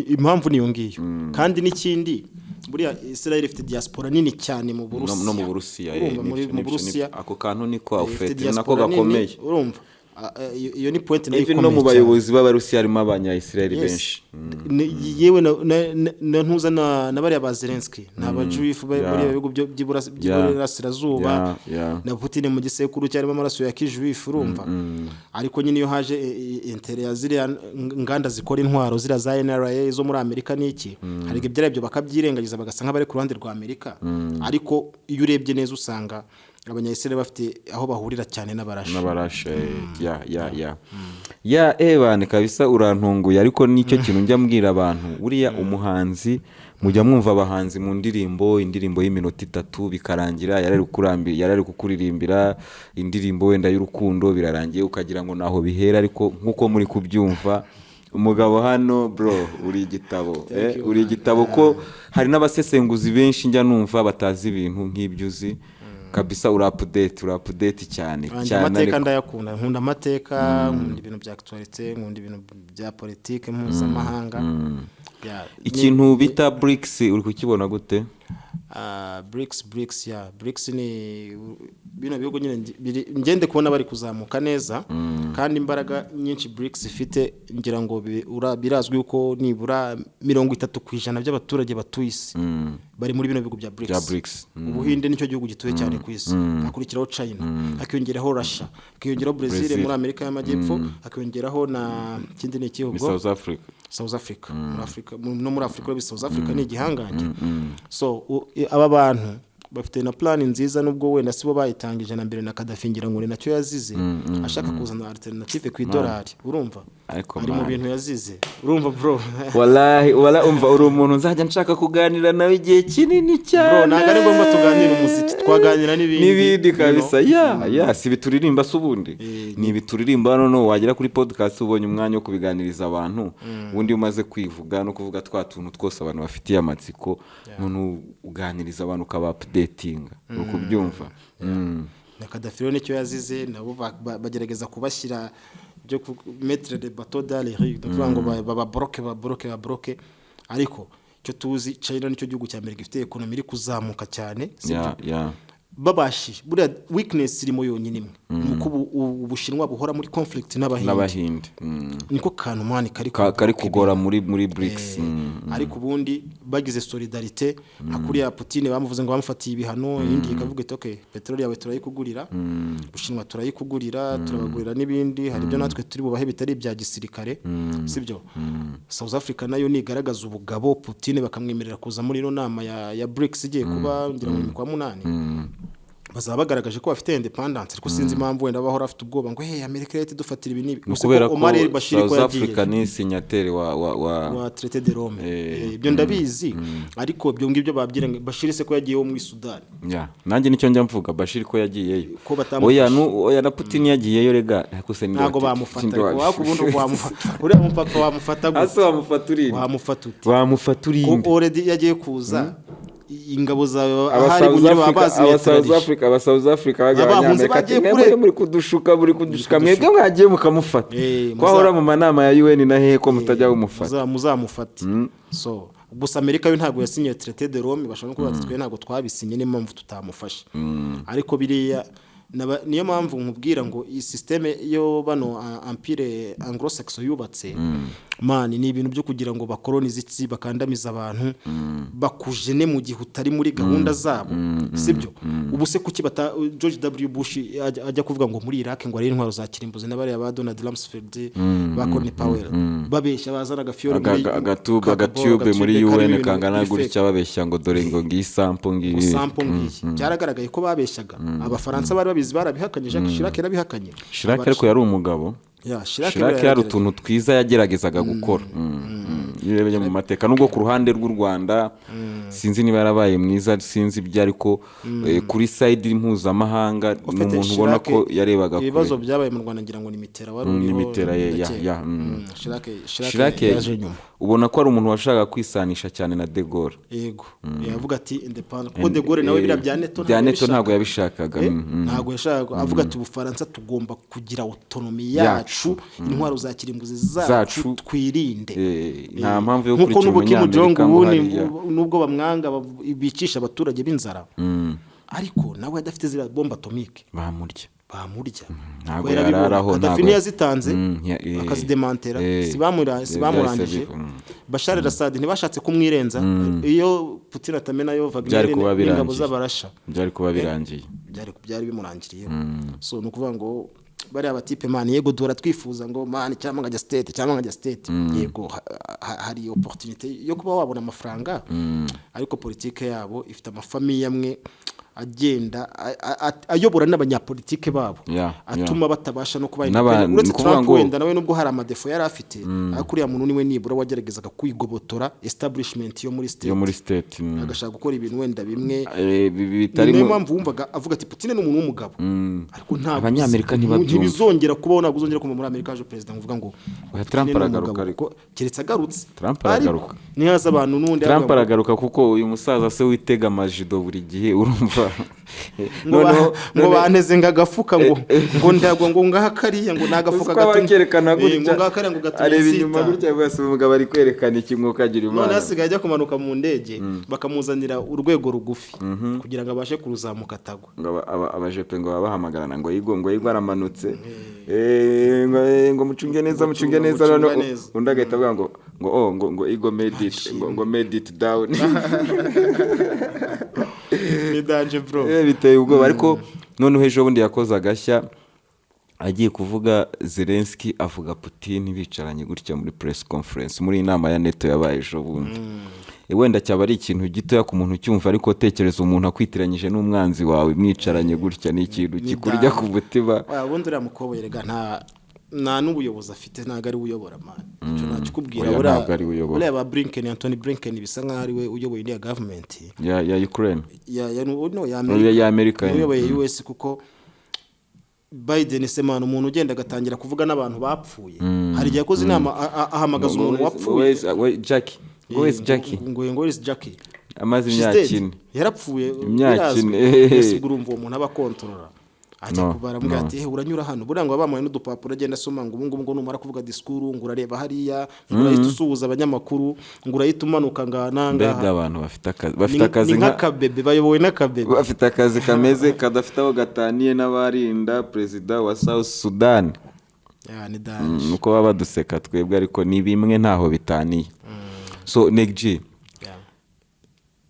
Impamvu niyo ngiyo kandi n'ikindi buriya Israel ifite diaspora nini cyane mu Burusiya no mu Burusiya mu Burusiya ako kantu niko ufite nako gakomeye urumva iyo ni point nayo ikomeye no mu bayobozi b'Abarusiya harimo abanya-Israel benshi yewe na ntuza na bari aba Zelensky n'abajuifu bari bihugu by'iburasirazuba na Putin mu gisekuru cyarimo amaraso ya kijuifu urumva ariko nyine iyo haje intere ya ziriya nganda zikora intwaro zira za NRA zo muri Amerika n'iki hari ibyo bakabyirengagiza bagasa nk'abari ku ruhande rwa Amerika ariko iyo urebye neza usanga abanyayisire bafite aho bahurira cyane n'abarashe bane kabisa urantunguye ariko nicyo kintu njya mbwira abantu buriya umuhanzi mujya mwumva abahanzi mu indirimbo y'iminota 3 bikarangira yarari kukuririmbira indirimbo wenda y'urukundo birarangiye ukagira ngo naho bihera ariko nkuko muri kubyumva umugabo hano bro uri igitabo ko hari n'abasesenguzi benshi njya numva batazi ibintu nk'ibyuzi kabisa urapudate cyane amateka ndayakunda nkunda amateka nkunda ibintu bya actualité nkunda ibintu bya politique mpuzamahanga ikintu bita BRICS uri kukibona gute BRICS ni bino bihugu nyine ngende kubona bari kuzamuka neza kandi imbaraga nyinshi BRICS ifite ngira ngo birazwi uko nibura 30% by'abaturage batuye isi bari muri bino bihugu bya BRICS Ubuhinde nicyo gihugu gituye cyane ku isi hakurikiraho China hakiyongeraho Russia hakiyongeraho Brazil muri Amerika y'Amajyepfo hakiyongeraho na kindi ni igihugu South Africa no muri Afrika South Africa ni igihangange so aba bantu bafite na plan nziza nubwo wenda sibo bayitangije na mbere na Gaddafi ngira ngo nacyo yazize ashaka kuzana alternative ku idolari urumva ari mu bintu yazize urumva bro wallahi umva uri umuntu nzajya nshaka kuganira nawe igihe kinini cyane bro naga ari ngombwa tuganira umuziki twaganira n'ibindi kabisa si bituririmba subundi ni bituririmba none wagera kuri podcast ubonye umwanya wo kubiganiriza abantu ubundi umaze kwivuga no kuvuga twatuntu twose abantu bafitiye amatsiko none uganiriza abantu ukaba updating uko byumva na Gaddafi rero nicyo yazize nabo bagerageza kubashyira byo mettre de bateau dans les rues ndavuga ngo baba bloque ariko cyo tuzi China nicyo gihugu cya mbere gifite economy iri kuzamuka cyane babashi buriya weakness irimo yonyine imwe nuko ubushinwa buhora muri conflict n'abahinde niko kantu mani kari kugora muri BRICS ariko ubundi bagize solidarité hakuri ya Putin bamuvuze ngo bamufatiye ibihano indi ikavuga iti okay petroli yawe turayikugurira Bushinwa turayikugurira turabagurira n'ibindi hari byo natwe turi bubahe bitari bya gisirikare sibyo South Africa nayo ni igaragaza ubugabo Putin bakamwemerera kuza muri no nama ya BRICS igiye kuba ngira ngo kwa 8 bazaba bagaragaje ko bafite independence ariko sinzi impamvu wenda bahora afite ubwoba ngo Amerika leta dufatira ibi nibi kubera ko South Africa ni signataire wa traité de Rome ibyo ndabizi ariko byo ngibyo babyira Bashir se ko yagiye muri Sudan nanjye nicyo njya mvuga Bashir ko yagiyeyo oya na Putin yagiyeyo rega kuse ntago bamufata ariko wakubundi wamufata uriya mupapa wamufata gute wamufata uri ko already yagiye kuza ingabo zawe ahari muri babazi aba South Africa bagiye muri kudushuka mwebwe mwagiye mukamufata kwahora mu manama ya UN na hehe ko mutajya umufata muzamufata so gusa Amerika yo ntago yasinye traité de Rome bashaka ko batitwe ntago twabisinye n'impamvu tutamufasha ariko biriya niyo mpamvu nkubwira ngo iyi systeme yo bano empire anglo-saxon yubatse mani ni ibintu byo kugira ngo bakolonize iki bakandamiza abantu bakujene mu gihe utari muri gahunda zabo sibyo ubu se kuki George W Bush ajya kuvuga ngo muri Iraq ngo ari intwaro za kirimbuzi n'abari aba Donald Rumsfeld ba Colin Powell babeshya bazana gafiore muri agatube muri UN kangana gutya babeshya ngo dore ngo ngisampo byaragaragaye ko babeshyaga abafaransa bari babizi barabihakanye Jacques Chirac yarabihakanye Chirac ariko yari umugabo Chirac yari utuntu twiza yageragezaga gukora yirebeye mu mateka nubwo ku ruhande rw'u Rwanda sinzi niba yarabaye mwiza sinzi ibyo ariko kuri side mpuzamahanga umuntu ubona ko yarebaga kure ibibazo byabaye mu Rwanda ngira ngo ni Mitera wari uri Mitera Chirac ubona ko ari umuntu washaka kwisanisha cyane na De Gaulle yego yavuga ati independent ko De Gaulle nawe bya Neto ntabwo yabishakaga ntabwo yashaka avuga ati Ubufaransa tugomba kugira autonomy yacu intwaro za kirimbuzi zacu twirinde nta mpamvu yo kurikira umunyamerika nubwo bamwanga bicisha abaturage b'inzara ariko nawe adafite ziriya bomba atomike bamurya ntabwo yararaho Gaddafi ntiyazitanze bakazidemantera sibamurangije Bashar al-Assad ntibashatse kumwirenza iyo Putin atamena yo Wagner n'ingabo z'abarasha byari kuba birangiye byari bimurangiriye so nukuvuga ngo bari abatipe man yego dora twifuza ngo man cyangwa ngajya state yego hari opportunity yo kuba wabona amafaranga ariko politike yabo ifite amafamiye amwe agenda ayobora n'abanyapolitike babo atuma batabasha no kuba uretse Trump wenda nawe nubwo hari amadefo yari afite akuriya muntu niwe nibura wageragezaga kwigobotora establishment yo muri state agashaka gukora ibintu wenda bimwe bitari mu mpamvu wumvaga avuga ati Putin ni umuntu w'umugabo ariko nta abanyamerika ntibizongera kubaho ntabwo uzongera kumva muri Amerika president uvuga ngo Trump aragaruka ariko keretse agarutse Trump aragaruka nihaza abantu nundi Trump aragaruka kuko uyu musaza se witega amajido buri gihe urumva ngo baneze ngagafuka ngo ndago ngo ngahakariya ngo nagafuka gato ngo ngakariya ngo gato areba inyuma gutya bwase umugabo ari kwerekana ikingo kagira imana none asigaye ajya kumanuka mu ndege bakamuzanira urwego rugufi kugira ngo abashe kuruzamuka atagwa ngo abajepe ngo babahamagarana ngo yigo aramanutse ngo mucunge neza undi agahita avuga ngo igo made it down ni danger bro biteye ubwoba ariko none ejo bundi yakoze agashya agiye kuvuga Zelensky avuga Putin bicaranye gutya muri press conference muri inama ya NATO yabaye ejo bundi wenda cyaba ari ikintu gitoya ku muntu cyumva ariko tekereza umuntu akwitiranyije n'umwanzi wawe mwicaranye gutya ni ikintu kikurya ku mutima ubundi uriya mukobwa yerega nta n'ubuyobozi afite ntabwo ari uyobora man icyo nakikubwira uriya ba Blinken Anthony Blinken bisa nkaho ari we uyoboye iriya government ya Ukraine ya Amerika uyoboye US kuko Biden semana umuntu ugenda agatangira kuvuga n'abantu bapfuye hari igihe yakoze inama ahamagaza umuntu wapfuye Jackie ngo where's Jackie amaze imyaka 4 yarapfuye imyaka 4 ese urumva umuntu aba controller ati kubara mbwa ati uranyura hano burangwa abamuye n'udupapuro agenda asoma ngo ngo numara kuvuga diskuru ngo urareba hariya urahita usuhuza abanyamakuru ngo urahita umanuka ngana mbega abantu bafite akazi nk'akabebe bayobowe n'akabebe bafite akazi kameze kadafite aho gataniye n'abarinda president wa South Sudan ni danger nuko baba baduseka twebwe ariko ni bimwe ntaho bitaniye so NEG G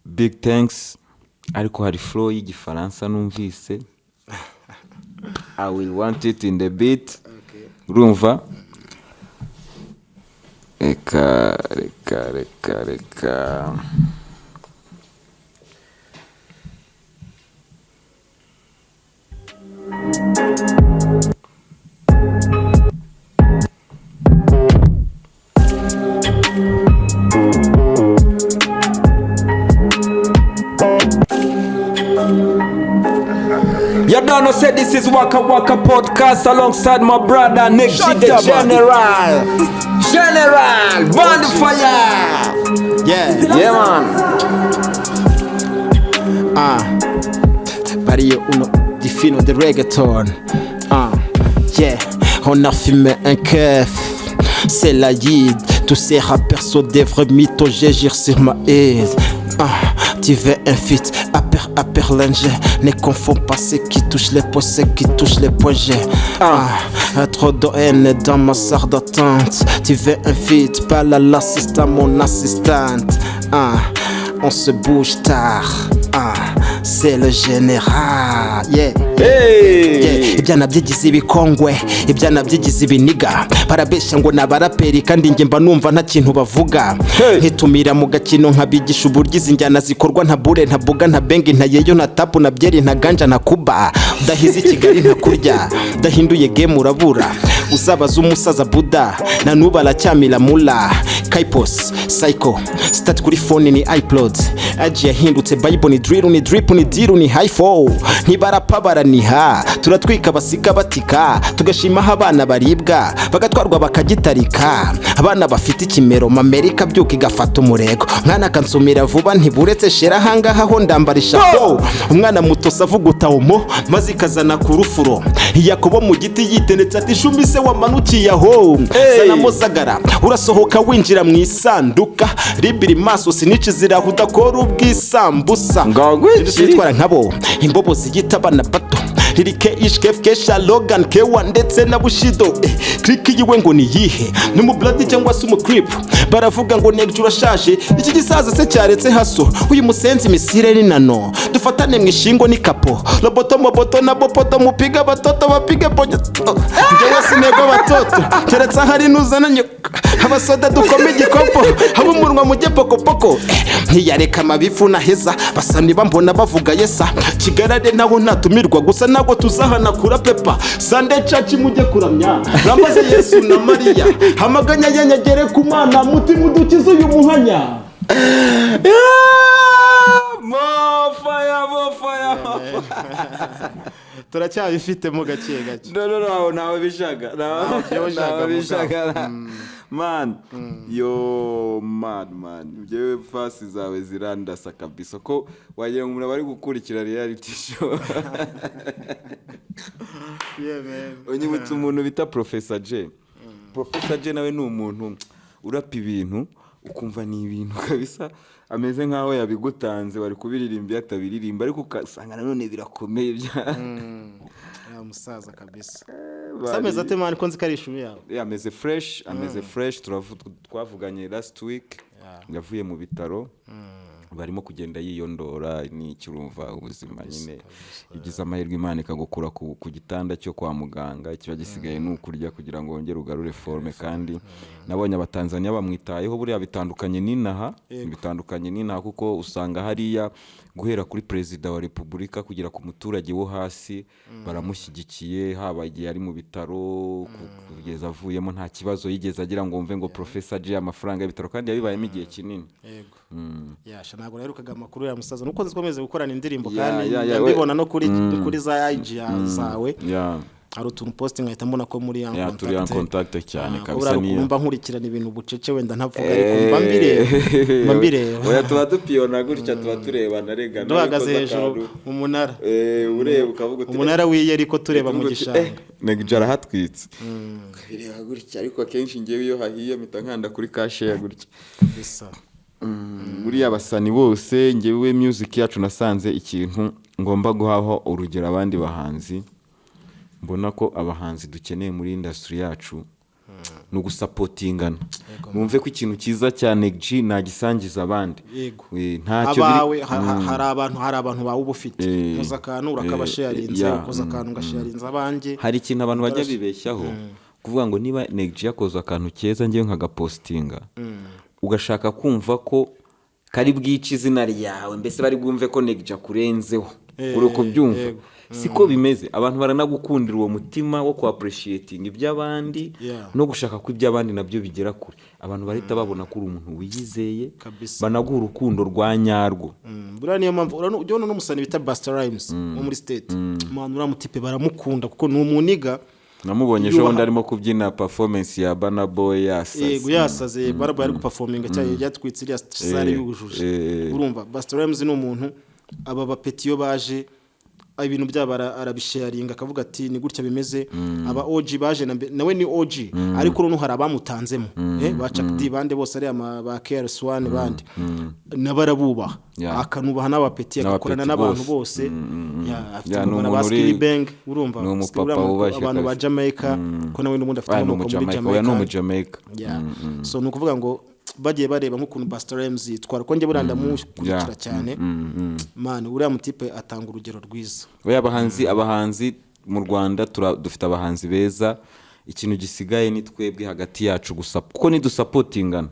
big thanks ariko hari flow y'igifaransa numvise I will want it in the beat. Urumva? Reka. You don't know, say this is Waka Waka podcast alongside my brother NEG G the General. Bonfire. Yeah man. Barrio uno di fino del reggaeton. Yeah, on a fumé un keuf. C'est la yid. Tous ces rappeurs sont des vrais mythos. J'agir sur ma aide. Tu veux un feat, apper linge. Ne confonds pas ce qui touche les points, ce qui touche les points G. Trop de haine dans ma salle d'attente. Tu veux un feat, pas l'assistant, mon assistante. On se bouge tard. C'est le général. Ibyana byigize ibikongwe, ibyana byigize ibiniga. Barabesha ngo nabaraperi kandi nge mba numva nta kintu bavuga. Nkitumira mu gakino nkabigisha uburyo izi njyana zikorwa nta bure nta buga nta bengi nta yeyo nta tapu nta byeri nta ganja nta kuba. Udahize Kigali nta kurya, udahinduye game urabura. Uzabaza umusaza Buda na nuba aracyamira mula. Kaipos, Psycho, start kuri phone ni iPod. Aji yahindutse Bible ni drill ni drip ni diru ni hi-fo. Ntibarapa baraniha turatwika basiga batika tugashimaho abana baribwa bagatwarwa bakagitarika abana bafite ikimero Amerika byuka igafata umurego mwana kansumira vuba ntiburetse shera hangaha ho ndambarisha umwana muto savuga utawomo maze ikazana ku rufuro Yakobo mu giti yitenetse ati shumbise se wamanukiye aho sanamo zagara urasohoka winjira mu isanduka ribiri maso sinici ziraho udakora ubwisambusa twitwara nkabo imbobo zigita abana bato ririke ishkef kesha Logan kewa ndetse na Bushido click yiwe ngo niyihe ni mu blood cyangwa se mu creep baravuga ngo NEG urashaje iki gisaza se cyaretse haso uyu musenzi misire ni nano dufatane mu ishingo ni kapo roboto moboto na bopoto mupiga batoto bapiga bonyo njyewe sinego batoto keretse hari nuzananye abasoda dukome igikopo haba umunwa mujye pokopoko ntiyareka amabifu na heza basa niba mbona bavuga yesa kigarade naho natumirwa gusa nago tuzahana kura pepa Sunday church mujye kuramya rambaze Yesu na Maria hamaganya yenyegere ku mana mutima udukiza uyu muhanya More fire. turacyabifite mu gake No, nawe bishaga. Nawe bishaga. Man, yo man. Jewe fasi zawe zirandasa kabisa ko wagira ngo umuntu bari gukurikira reality show. Yeah man. Unyibutse umuntu bita Professor J. Professor J nawe ni umuntu urapa ibintu ukumva ni ibintu kabisa ameze nkaho yabigutanze bari kubiririmba atabiririmba ariko ukasanga nanone birakomeye bya musaza kabisa sameza temani ko nzi karishumi yawe ameze fresh twavuganye last week yavuye mu bitaro barimo kugenda yiyondora ni kirumva ubuzima nyine igize amahirwe Imana ikagukura ku gitanda cyo kwa muganga kiba gisigaye n'ukurya kugira ngo wongere ugarure forme kandi nabonye abatanzania bamwitayeho buriya bitandukanye n'inaha kuko usanga hariya guhera kuri president wa Republika kugira ku muturage wo hasi baramushyigikiye haba igihe ari mu bitaro kugeza avuyemo nta kibazo yigeze agira ngo umve ngo Professor J amafaranga y'ibitaro kandi yabibayemo igihe kinini yego yasha ntabwo naherukaga amakuru ya musaza nuko zikomeze gukorana indirimbo kandi ndabibona no kuri za IG zawe hari utuntu posting ahita mbona ko muri ya contact cyane kabisa niyo mba nkurikirana ibintu bucece wenda ntavuga ariko mba mbireba oya tuba dupiyona gutya tuba turebana rega duhagaze hejuru umunara ureba ukavuga uti umunara wiye ariko tureba mu gishanga NEG hatwitse bireba gutya ariko akenshi ngewe iyo hahiye mpita nkanda kuri cache ya gutya bisa muri abasani bose ngewe music yacu nasanze ikintu ngomba guhaho urugero abandi bahanzi mbona ko abahanzi dukeneye muri industry yacu no gusapotingana numve ko ikintu kiza cyane NEG nagisangiza abandi ntacyo hari abantu bawe ubufite koza akantu urakabasharinze koza akantu ngasharinza abanje hari ikintu abantu bajya bibeshyaho kuvuga ngo niba NEG yakoze akantu keza ngiye nkagapostinga ugashaka kumva ko kari bwici izina ryawe mbese bari bwumve ko NEG akurenzeho uri kubyumva siko bimeze abantu baranagukundira uwo mutima wo appreciating iby'abandi no gushaka ko iby'abandi nabyo bigera kure abantu barita babona ko uri umuntu wiyizeye banaguha urukundo rwa nyarwo buriya niyo mpamvu urabona n'umusani bita Busta Rhymes wo muri state umuntu uramutipe baramukunda kuko ni umuniga namubonye ejo bundi arimo kubyina performance ya Burna Boy yasaze Burna Boy ari guperforminga cyane yatwitse iriya sare y'ubujuje urumva Busta Rhymes ni umuntu aba bapetiyo baje ibintu byaba arabisharinga akavuga ati ni gutya bimeze aba OG baje nawe ni OG ariko runo hari abamutanzemo baca kdi bande bose ari ba KRS1 bandi nabarabubaha akanubaha n'abapeti akakorana n'abantu bose afite na baskili bang urumva abantu ba Jamaica ko nawe n'ubundi afite amoko muri Jamaica so nukuvuga ngo bagiye bareba nk'ukuntu Busta Rhymes yitwara ko nge buranda mukurikira cyane man uriya mutipe atanga urugero rwiza oya abahanzi mu Rwanda dufite abahanzi beza ikintu gisigaye ni twebwe hagati yacu gusa kuko ni dusapotingana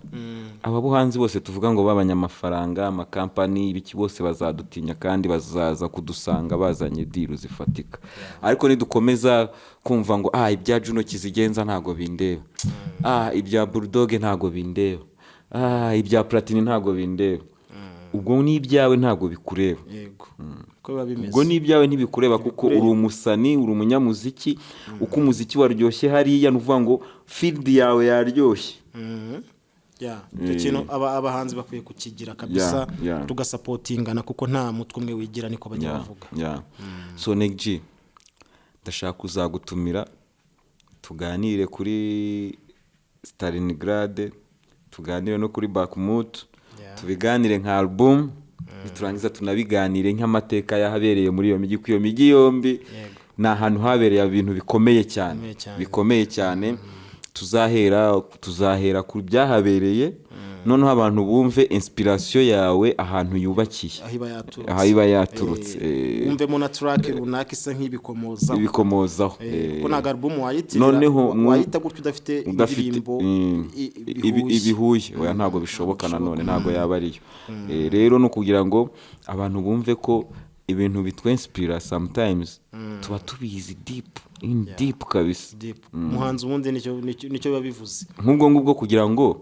aba buhanzi bose tuvuga ngo babanyamafaranga amakampani ibiki bose bazadutinya kandi bazaza kudusanga bazanye deal zifatika ariko ni dukomeza kumva ngo ibya Juno Kizigenza ntago bindeba ibya Bulldog ntago bindeba ibya Platini ntago bindeba ubwo ni ibyawe ntago bikureba yego ko babimeze ubwo ni ibyawe ntibikureba kuko uri umusani uri umunyamuziki uko umuziki waryoshye hariya nuvuga ngo field yawe yaryoshye kintu abahanzi bakwiye kukigira kabisa tugasapotingana kuko nta mutwe umwe wigira niko bajya bavuga so NEG ndashaka kuzagutumira tuganire kuri Stalingrad, tuganire no kuri Bakhmut, tubiganire nka album, turangiza tunabiganire nk'amateka yahabereye muri iyo migi, iyo migi yombi ni ahantu habereye ibintu bikomeye cyane. Tuzahera ku byahabereye, noneho abantu bumve inspiration yawe ahantu yubakiye, aho iba yaturutse, wumvemo na track runaka isa nk'ibikomozaho ko ntago album wayita gutyo udafite indirimbo ibihuye, oya ntago bishoboka, nanone ntago yaba ariyo. Rero no kugira ngo abantu bumve ko ibintu bitwenspira sometimes tuba tubizi deep kabisa. Umuhanzi ubundi nicyo biba bivuze nk'ubwo ngubwo, kugira ngo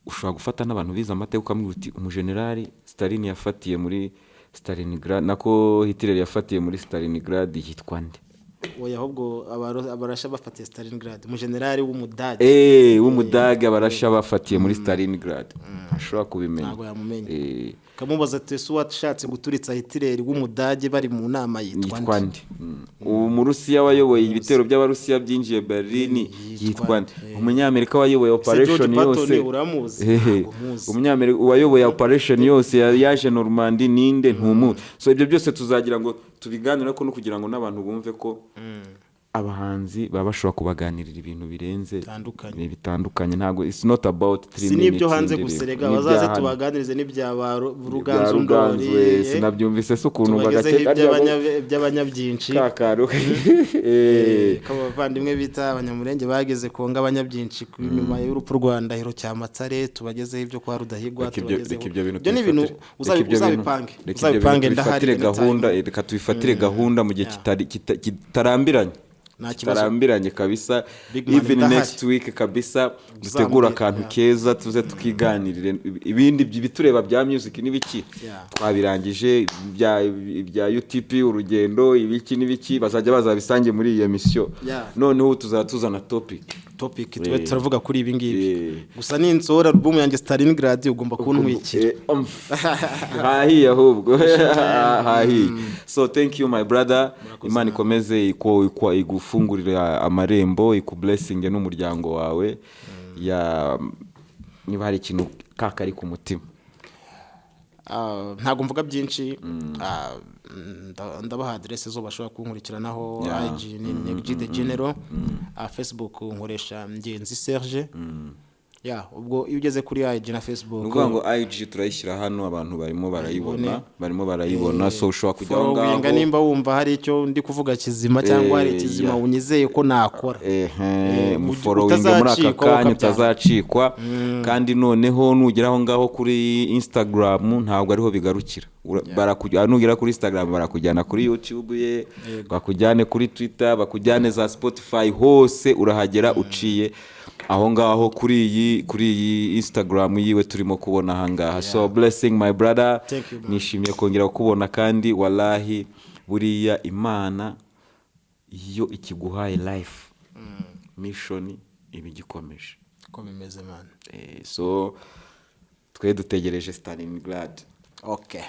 ushobora gufata n'abantu bize amateka ukamubwira uti umujenerali Stalin yafatiye muri Stalingrad, nako Hitler yafatiye muri Stalingrad yitwa nde? Oya, ahubwo abarasha bafatiye Stalingrad, umujenerali w'umudage w'umudage abarasha bafatiye muri Stalingrad, ashobora kubimenya, ntago yamumenye. Kamubaza ati se washatse guturitsa Hitler w'umudage bari mu nama yitwa nde? Mu Rusiya wayoboye ibitero by'abarusiya byinjiye Berlin yitwa nde? Umunyamerika wayoboye operation yose, umunyamerika wayoboye operation yose yaje Normandy ninde? Ntumuzi. So ibyo byose tuzagira ngo tubiganira ko no kugira ngo n'abantu bumve ko abahanzi baba bashobora kubaganirira ibintu birenze bitandukanye. Ntago it's not about 3 minutes, sinibyo hanze guserega, bazaze tubaganirize n'ibya Ruganzu Ndori, sinabyumvise se ukuntu bagakeka by'abanyabyinshi kakaro kabavandimwe bita abanyamurenge bageze konga abanyabyinshi nyuma y'urupfu Rwanda hero Cyamatare, tubagezeho ibyo kwa Rudahigwa, tubagezeho ibyo ni ibintu uzabipange ndahatire gahunda, reka tubifatire gahunda mu gihe kitarambiranye, kitarambiranye kabisa. Even next week kabisa dutegura akantu keza, tuze tukiganirire ibindi bitureba bya music n'ibiki twabirangije, bya UTP urugendo ibiki n'ibiki bazajya bazabisange muri iyi emission. Noneho tuzatuzana topic tube turavuga kuri ibi ngibi. Gusa ninsora album yanjye Stalingrad ugomba kuntwikira hahiye ahubwo hahiye. So thank you my brother, Imana ikomeze igufungurira amarembo, ikublessinge n'umuryango wawe. Niba hari ikintu kakari ku mutima, ntago mvuga byinshi, ndabaha adresse zo bashobora kunkurikiranaho. IG ni NEG G the General, Facebook nkoresha Ngenzi Serge. Ubwo iyo ugeze kuri IG na Facebook, nuvuga ngo IG turayishyira hano, abantu barimo barayibona, so ushobora kujya aho ngaho winga nimba wumva hari icyo ndi kuvuga kizima cyangwa hari kizima unyizeye ko nakora, following muri aka kanya utazacikwa. Kandi noneho nugera aho ngaho kuri Instagram ntabwo ariho bigarukira, nugera kuri Instagram barakujyana kuri YouTube ye, bakujyane kuri Twitter, bakujyane za Spotify, hose urahagera uciye aho ngaho kuri iyi Instagram yiwe turimo kubona ahangaha. So blessing my brother, nishimiye kongera kubona, kandi wallahi buriya Imana iyo ikiguhaye life mission ibigikomeje ko bimeze man. So twe dutegereje Stalingrad. Okay.